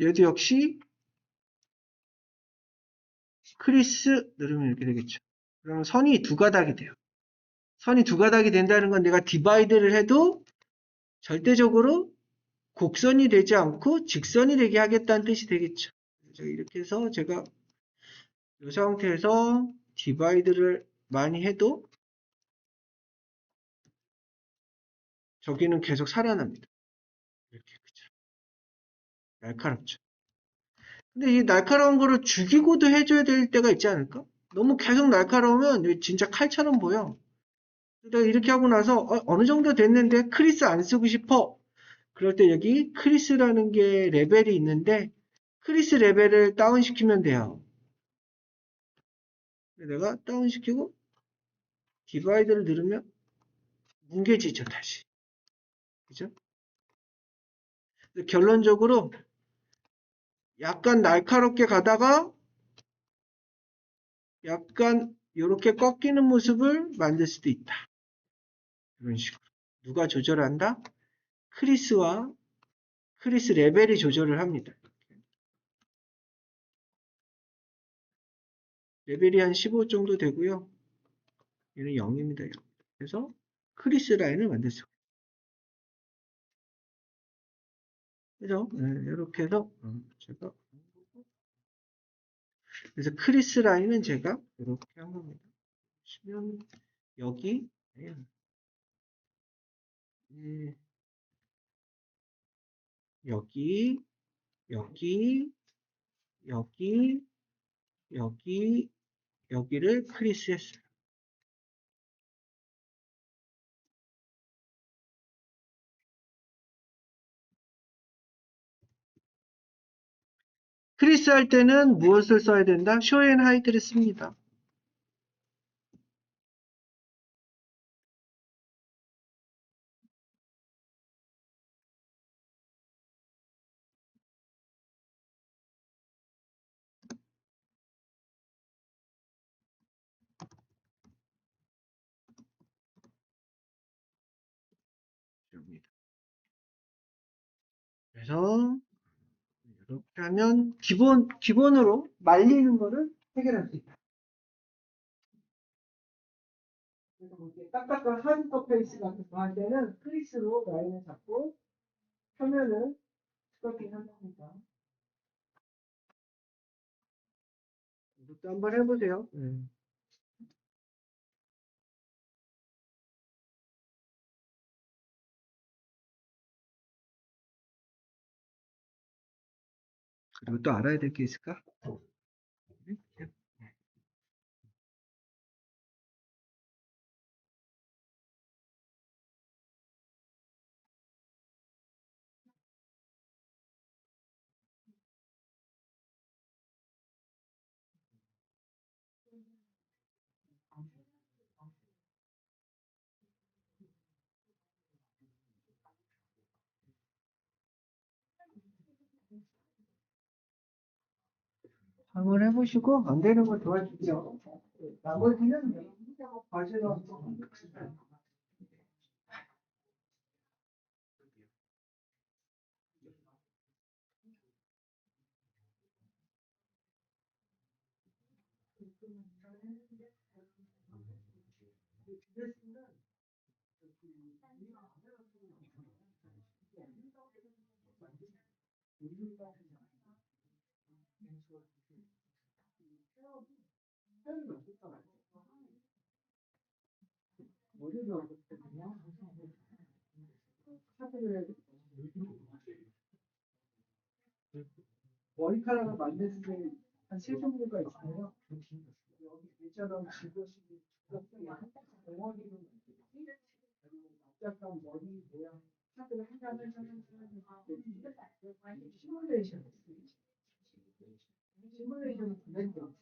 얘도 역시 크리스 누르면 이렇게 되겠죠. 그러면 선이 두 가닥이 돼요. 선이 두 가닥이 된다는 건 내가 디바이드를 해도 절대적으로 곡선이 되지 않고 직선이 되게 하겠다는 뜻이 되겠죠. 이렇게 해서 제가 이 상태에서 디바이드를 많이 해도 저기는 계속 살아납니다. 이렇게 그죠. 날카롭죠. 근데 이 날카로운 거를 죽이고도 해줘야 될 때가 있지 않을까? 너무 계속 날카로우면 진짜 칼처럼 보여. 내가 이렇게 하고 나서 어느 정도 됐는데 크리스 안 쓰고 싶어. 그럴 때 여기 크리스라는 게 레벨이 있는데 크리스 레벨을 다운시키면 돼요. 내가 다운시키고 디바이드를 누르면 뭉개지죠, 다시. 그죠? 결론적으로 약간 날카롭게 가다가 약간 이렇게 꺾이는 모습을 만들 수도 있다. 이런 식으로. 누가 조절한다? 크리스 레벨이 조절을 합니다. 레벨이 한 15 정도 되고요. 얘는 0입니다. 0. 그래서 크리스 라인을 만들 수 있어요. 그죠? 네, 이렇게 해서 제가 그래서 크리스 라인은 제가 이렇게 한 겁니다. 보시면 여기 예, 여기 여기 여기 여기를 크리스 했어요. 크리스 할 때는 무엇을 써야 된다? 쇼 앤 하이드를 씁니다. 그래서 이렇게 하면 기본으로 말리는 거를 해결할 수 있다. 그래서 뭐 이렇게 딱딱한 하드 페이스 같은 거 할 때는 크리스로 라인을 잡고 표면을 스커팅 한답니다. 이것도 한번 해보세요. 그리고 또 알아야 될 게 있을까? 한번 해보시고 안 되는 거 도와주세요. 나머지는 과제로 머리카락을 만드는 데한3 종류가 있어요. 여기 일자로 집으시기 덩어리로 약간 머리 모양 카드를 하나를 시뮬레이션 시뮬레이션을 보내고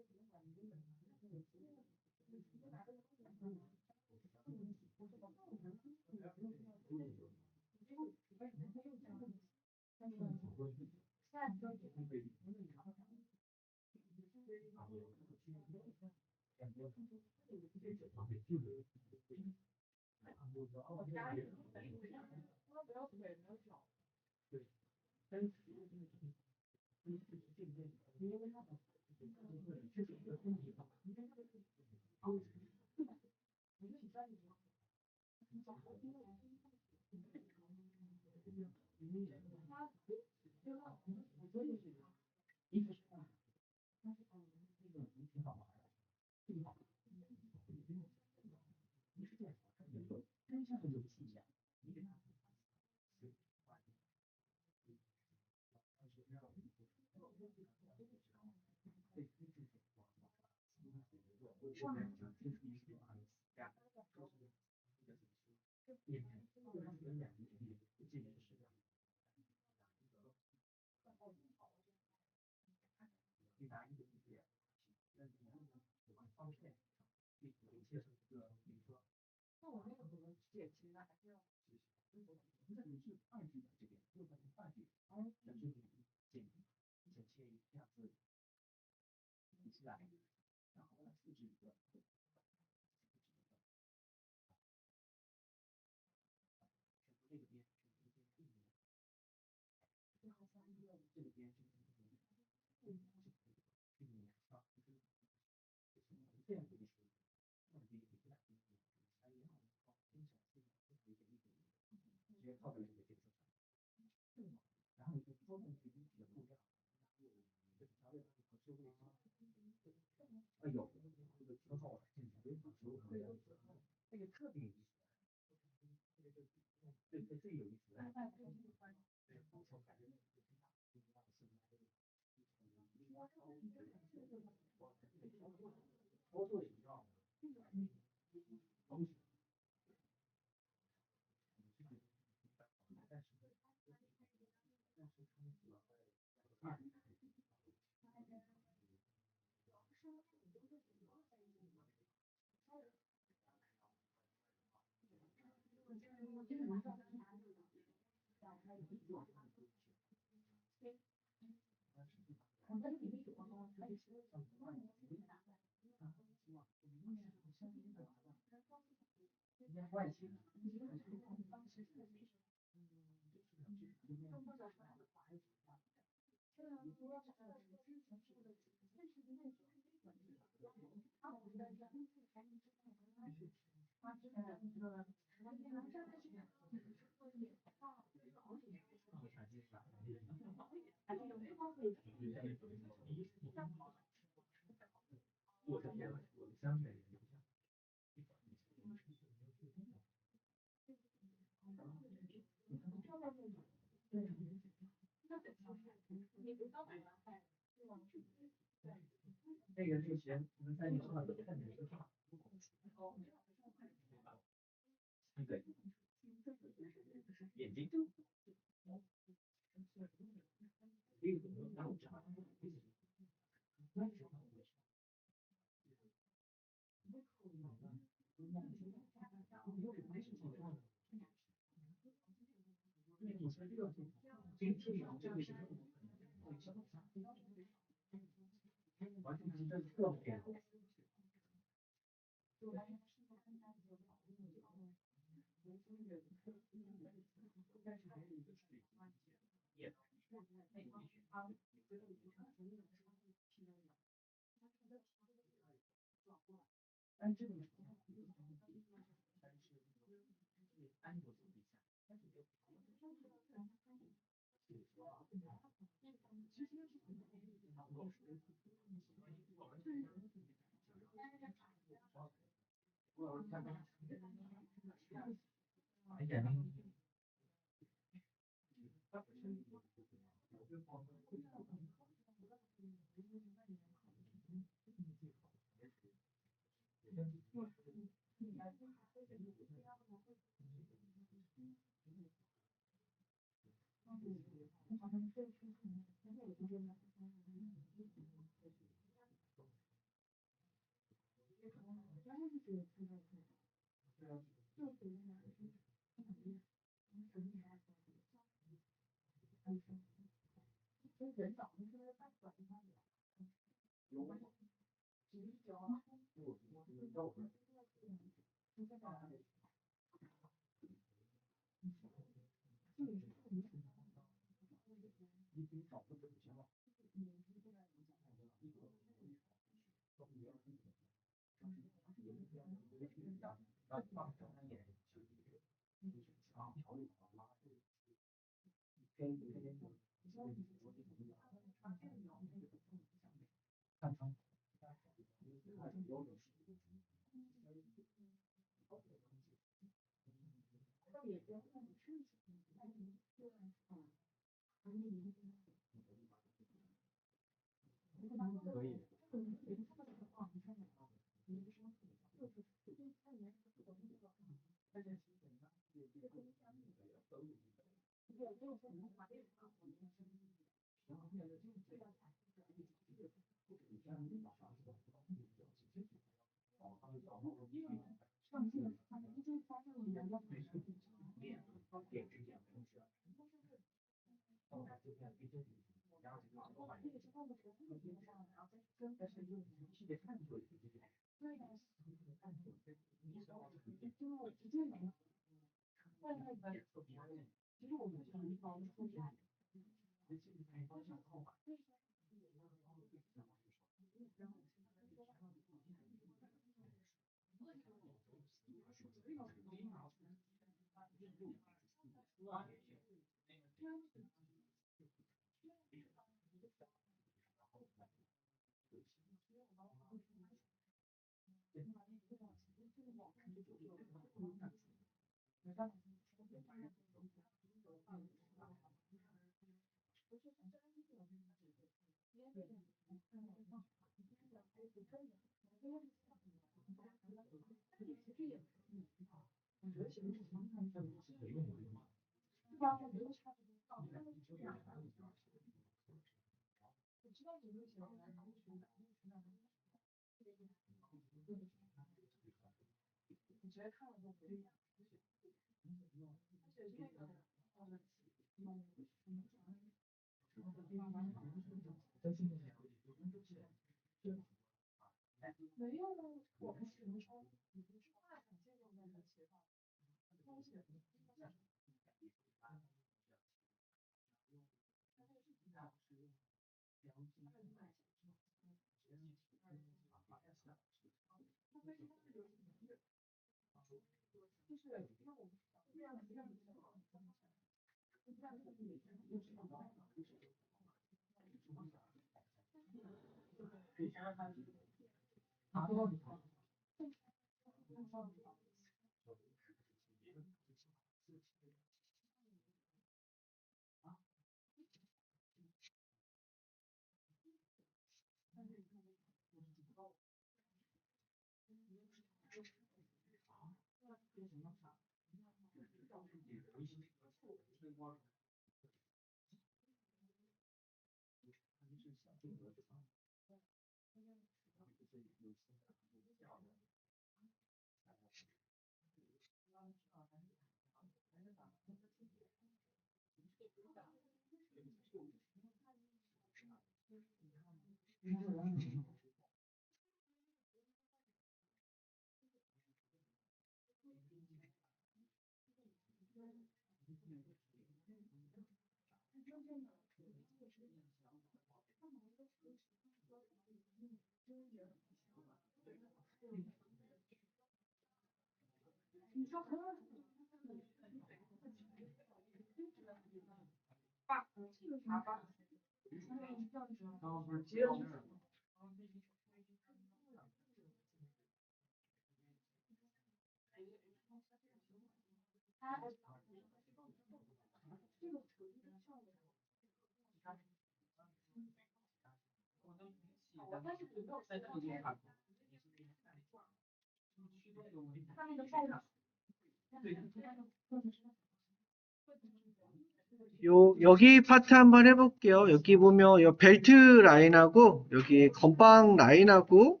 여기 파트 한번 해볼게요. 여기 보면 요 벨트 라인하고 여기 건빵 라인하고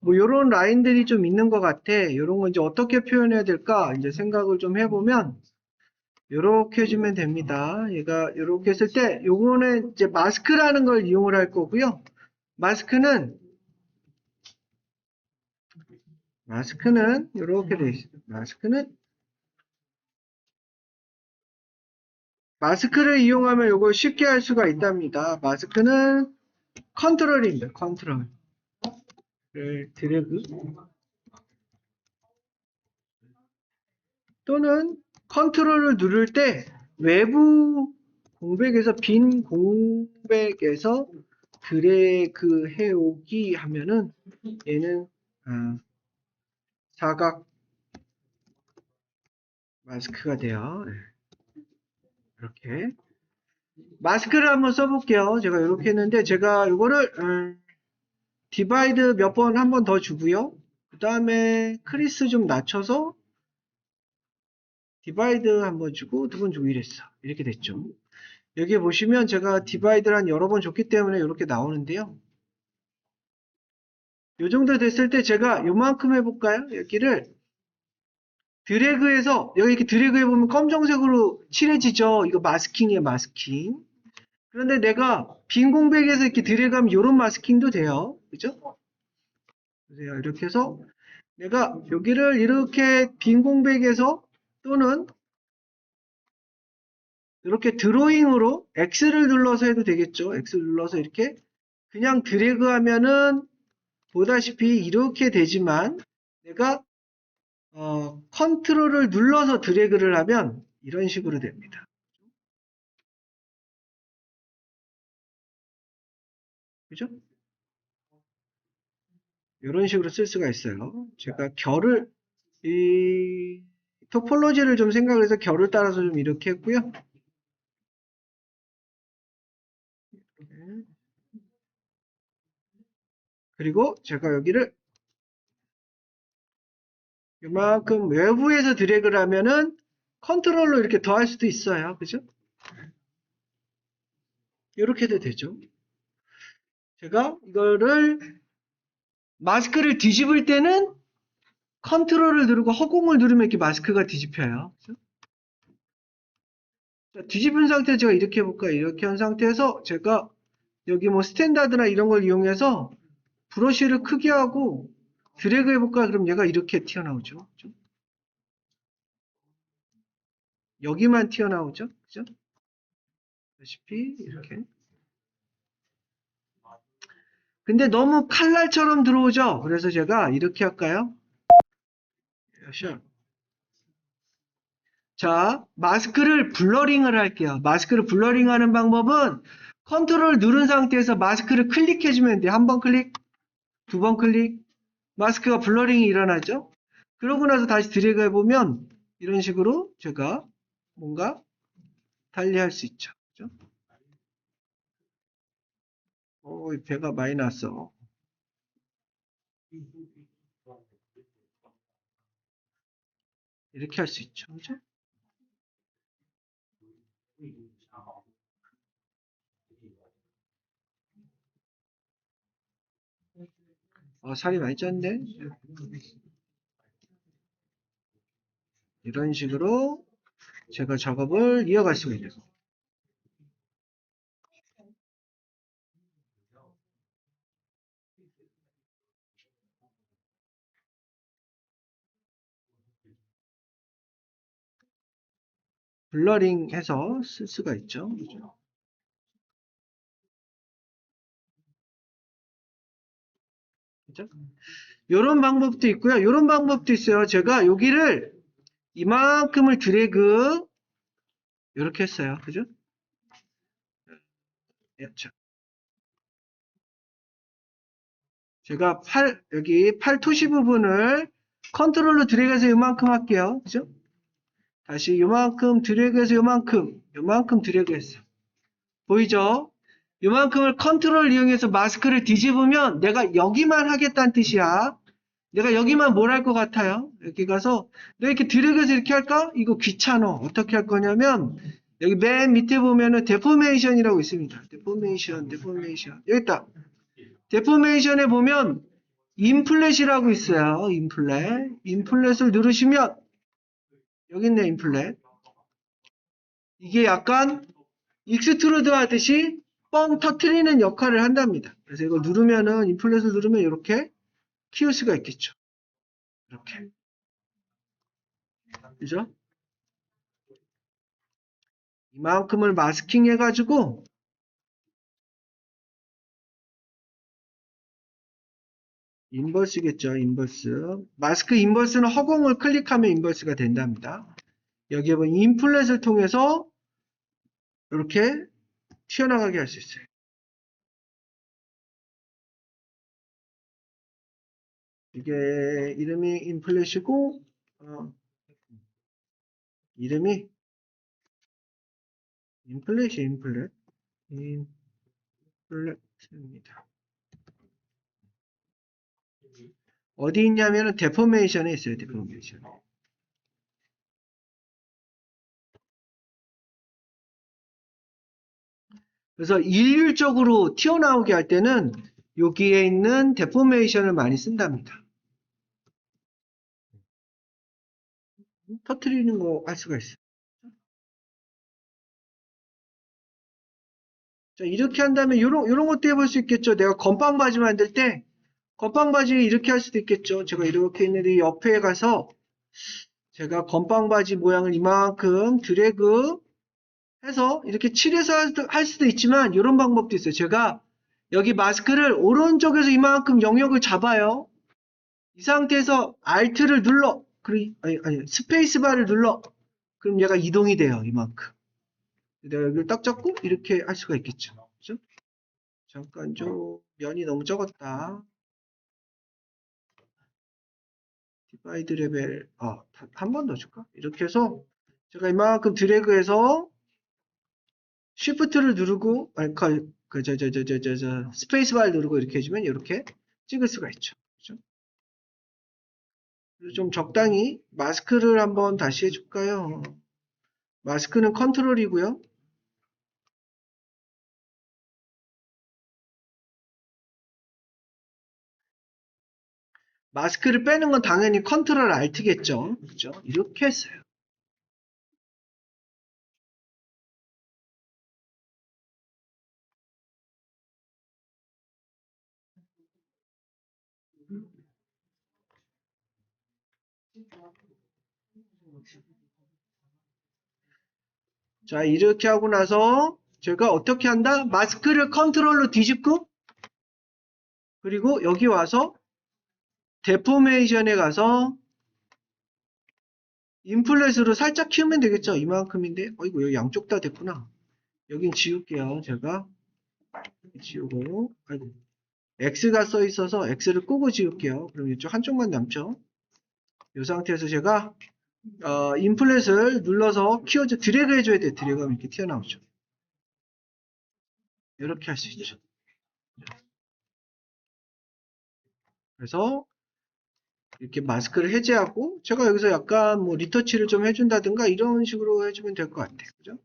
뭐 요런 라인들이 좀 있는 것 같아. 요런 거 이제 어떻게 표현해야 될까 이제 생각을 좀 해보면 요렇게 해주면 됩니다. 얘가 요렇게 했을 때 요거는 이제 마스크라는 걸 이용을 할 거고요. 마스크는 요렇게 돼 있어요. 마스크를 이용하면 요걸 쉽게 할 수가 있답니다. 마스크는 컨트롤입니다. 컨트롤을 드래그 또는 컨트롤을 누를 때 외부 공백에서 빈 공백에서 드래그 해오기 하면은 얘는 사각 마스크가 돼요. 이렇게 마스크를 한번 써볼게요. 제가 이렇게 했는데 제가 이거를 디바이드 몇 번 한 번 더 주고요. 그 다음에 크리스 좀 낮춰서 디바이드 한 번 주고 두 번 주고 이랬어. 이렇게 됐죠. 여기 보시면 제가 디바이드를 한 여러 번 줬기 때문에 이렇게 나오는데요. 이 정도 됐을 때 제가 요만큼 해볼까요? 여기를 드래그해서 여기 이렇게 드래그해 보면 검정색으로 칠해지죠. 이거 마스킹이에요, 마스킹. 그런데 내가 빈 공백에서 이렇게 드래그하면 이런 마스킹도 돼요. 그죠? 보세요. 이렇게 해서 내가 여기를 이렇게 빈 공백에서 또는 이렇게 드로잉으로 X를 눌러서 해도 되겠죠. X를 눌러서 이렇게 그냥 드래그하면은 보다시피 이렇게 되지만 내가 컨트롤을 눌러서 드래그를 하면 이런 식으로 됩니다. 그죠? 이런 식으로 쓸 수가 있어요. 제가 결을 이 토폴로지를 좀 생각을 해서 결을 따라서 좀 이렇게 했고요. 그리고 제가 여기를 이만큼 외부에서 드래그를 하면은 컨트롤로 이렇게 더할 수도 있어요. 그죠? 이렇게도 되죠. 제가 이거를 마스크를 뒤집을 때는 컨트롤을 누르고 허공을 누르면 이렇게 마스크가 뒤집혀요. 그죠? 자, 뒤집은 상태에서 제가 이렇게 해볼까요? 이렇게 한 상태에서 제가 여기 뭐 스탠다드나 이런 걸 이용해서 브러쉬를 크게 하고 드래그 해볼까? 그럼 얘가 이렇게 튀어나오죠. 그죠? 여기만 튀어나오죠. 그죠? 보시피 이렇게. 근데 너무 칼날처럼 들어오죠. 그래서 제가 이렇게 할까요? 샷. 자, 마스크를 블러링을 할게요. 마스크를 블러링 하는 방법은 컨트롤 누른 상태에서 마스크를 클릭해주면 돼요. 한 번 클릭, 두 번 클릭, 마스크가 블러링이 일어나죠. 그러고 나서 다시 드래그 해보면 이런 식으로 제가 뭔가 달리할 수 있죠. 그죠? 배가 많이 났어. 이렇게 할 수 있죠. 그죠? 살이 많이 쪘네. 이런 식으로 제가 작업을 이어갈 수가 있는 거예요. 블러링 해서 쓸 수가 있죠. 그죠? 그죠? 이런 방법도 있고요. 이런 방법도 있어요. 제가 여기를 이만큼을 드래그 이렇게 했어요. 그죠? 예, 자, 제가 여기 팔 투시 부분을 컨트롤로 드래그해서 이만큼 할게요. 그죠? 다시 이만큼 드래그해서 이만큼 드래그했어요. 보이죠? 이만큼을 컨트롤 이용해서 마스크를 뒤집으면 내가 여기만 하겠다는 뜻이야. 내가 여기만 뭘 할 것 같아요? 여기 가서 내가 이렇게 드래그해서 이렇게 할까? 이거 귀찮아. 어떻게 할 거냐면 여기 맨 밑에 보면은 데포메이션이라고 있습니다. 데포메이션. 여기 있다. 데포메이션에 보면 인플렛이라고 있어요. 인플렛을 누르시면 여기 있네, 인플렛. 이게 약간 익스트루드 하듯이 뻥 터트리는 역할을 한답니다. 그래서 이걸 누르면은 인플렛을 누르면 이렇게 키울 수가 있겠죠. 이렇게. 그죠? 이만큼을 마스킹 해가지고 인버스겠죠. 인버스. 마스크 인버스는 허공을 클릭하면 인버스가 된답니다. 여기에 보면 인플렛을 통해서 이렇게 튀어나가게 할 수 있어요. 이게 이름이 인플렛이고 이름이 인플렛입니다. 어디 있냐면은 데포메이션에 있어요. 데포메이션. 그래서 일률적으로 튀어나오게 할 때는 여기에 있는 데포메이션을 많이 쓴답니다. 터트리는 거 할 수가 있어요. 자, 이렇게 한다면 요런 것도 해볼 수 있겠죠. 내가 건빵 바지 만들 때 건빵 바지 이렇게 할 수도 있겠죠. 제가 이렇게 있는데 옆에 가서 제가 건빵 바지 모양을 이만큼 드래그 해서 이렇게 칠해서 할 수도 있지만 이런 방법도 있어요. 제가 여기 마스크를 오른쪽에서 이만큼 영역을 잡아요. 이 상태에서 Alt를 눌러. 아니, 스페이스바를 눌러. 그럼 얘가 이동이 돼요. 이만큼. 내가 여기를 딱 잡고 이렇게 할 수가 있겠죠. 그죠? 잠깐 좀 면이 너무 적었다. 디바이드 레벨 한 번 더 줄까? 이렇게 해서 제가 이만큼 드래그해서 Shift를 누르고 스페이스바를 누르고 이렇게 해주면 이렇게 찍을 수가 있죠. 그죠? 그래서 좀 적당히 마스크를 한번 다시 해줄까요? 마스크는 컨트롤이고요. 마스크를 빼는 건 당연히 컨트롤 Alt겠죠. 그죠? 이렇게 했어요. 자, 이렇게 하고 나서 제가 어떻게 한다? 마스크를 컨트롤로 뒤집고 그리고 여기 와서 데포메이션에 가서 인플렛으로 살짝 키우면 되겠죠. 이만큼인데 어이구 여기 양쪽 다 됐구나. 여긴 지울게요. 제가 지우고 아이고 X가 써 있어서 X를 끄고 지울게요. 그럼 이쪽 한쪽만 남죠. 이 상태에서 제가 인플렛을 눌러서 키워줘 드래그 해줘야 돼. 드래그하면 이렇게 튀어나오죠. 이렇게 할 수 있죠. 그래서 이렇게 마스크를 해제하고 제가 여기서 약간 뭐 리터치를 좀 해준다든가 이런 식으로 해주면 될 것 같아요. 그죠?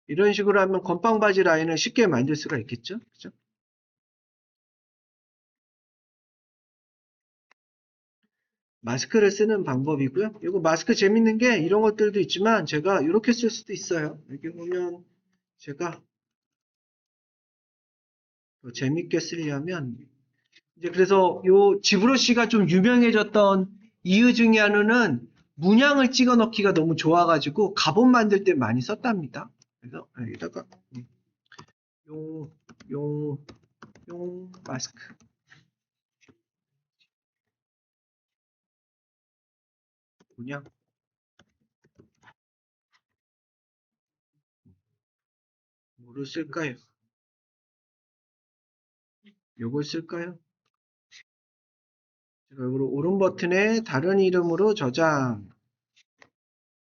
이런 식으로 하면 건빵 바지 라인을 쉽게 만들 수가 있겠죠? 그죠? 마스크를 쓰는 방법이고요. 이거 마스크 재밌는 게 이런 것들도 있지만 제가 이렇게 쓸 수도 있어요. 여기 보면 제가 더 재밌게 쓰려면 이제 그래서 요 지브러시가 좀 유명해졌던 이유 중에 하나는 문양을 찍어 넣기가 너무 좋아가지고 갑옷 만들 때 많이 썼답니다. 그래서 여기다가 용, 용, 용 마스크 문양 뭐를 쓸까요? 요걸 쓸까요? 제가 이걸 오른 버튼에 다른 이름으로 저장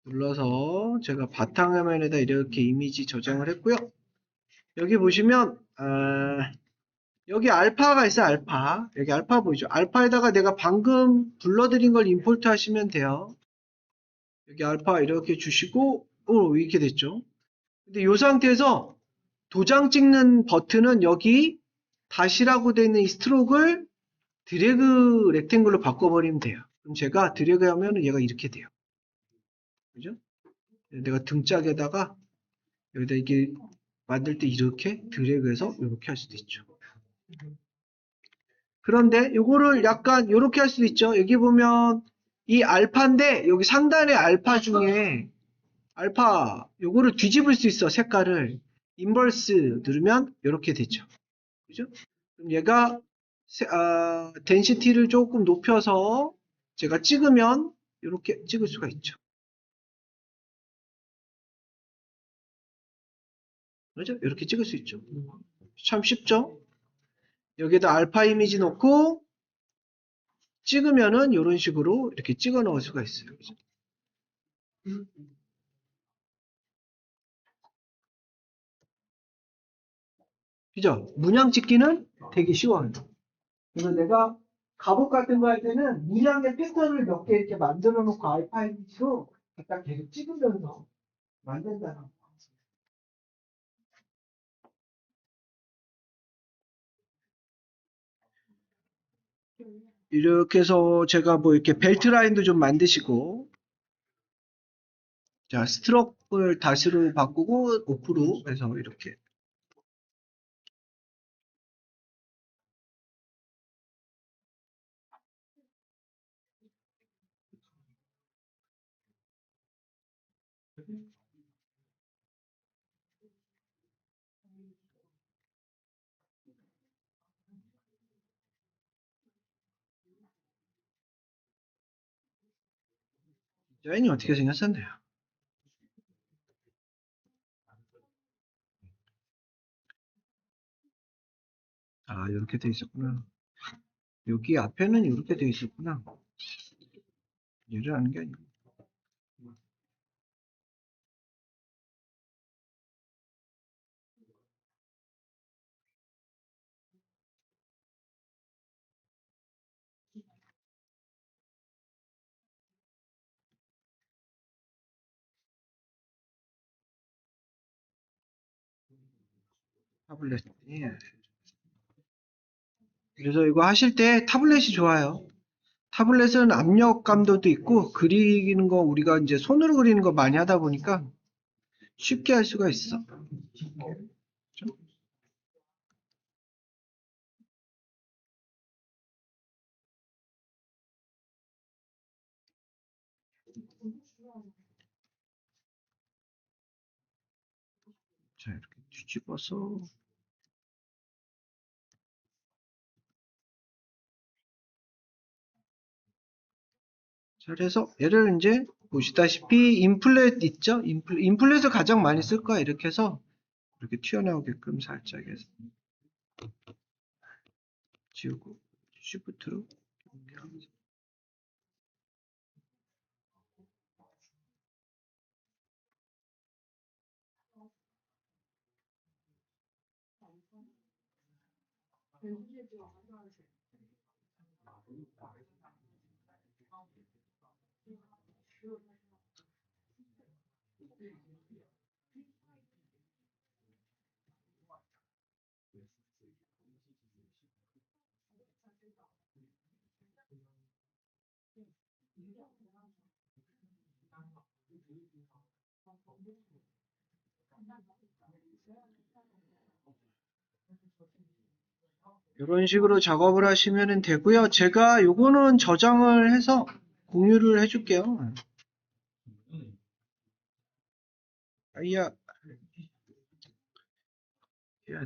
눌러서 제가 바탕화면에다 이렇게 이미지 저장을 했고요. 여기 보시면 여기 알파가 있어요. 알파. 여기 알파 보이죠? 알파에다가 내가 방금 불러드린 걸 임포트 하시면 돼요. 여기 알파 이렇게 주시고 이렇게 됐죠. 근데 이 상태에서 도장 찍는 버튼은 여기 다시라고 되어 있는 이 스트로크를 드래그 렉탱글로 바꿔버리면 돼요. 그럼 제가 드래그 하면 얘가 이렇게 돼요. 그죠? 내가 등짝에다가 여기다 이게 만들 때 이렇게 드래그해서 이렇게 할 수도 있죠. 그런데 요거를 약간 이렇게 할 수도 있죠. 여기 보면 이 알파인데 여기 상단의 알파 중에 알파 요거를 뒤집을 수 있어. 색깔을 인버스 누르면 이렇게 되죠. 그죠? 그럼 얘가 덴시티를 조금 높여서 제가 찍으면 이렇게 찍을 수가 있죠. 그죠? 이렇게 찍을 수 있죠. 참 쉽죠? 여기다 알파 이미지 넣고 찍으면은 이런 식으로 이렇게 찍어 넣을 수가 있어요. 그죠? 그죠? 문양 찍기는 되게 쉬워요. 그래서 내가 갑옷 같은 거 할 때는 문양의 패턴을 몇 개 이렇게 만들어 놓고 알파 이미지로 갖다 계속 찍으면서 만든다는 거. 이렇게 해서 제가 뭐 이렇게 벨트 라인도 좀 만드시고, 자, 스트로크를 다시로 바꾸고 오프로 해서 이렇게. 디자인이 어떻게 생겼었네요. 아, 이렇게 돼 있었구나. 여기 앞에는 이렇게 돼 있었구나. 얘를 하는 게 아니고. 타블렛. 예. 그래서 이거 하실 때 타블렛이 좋아요. 타블렛은 압력 감도도 있고 그리는 거 우리가 이제 손으로 그리는 거 많이 하다 보니까 쉽게 할 수가 있어. 자, 이렇게 뒤집어서. 자, 그래서 얘를 이제 보시다시피 인플렛 있죠? 인플렛을 가장 많이 쓸 거야. 이렇게 해서 이렇게 튀어나오게끔 살짝 해서 지우고 쉬프트로 연결하면서. 이런 식으로 작업을 하시면 되고요. 제가 요거는 저장을 해서 공유를 해줄게요. 아이야, 야,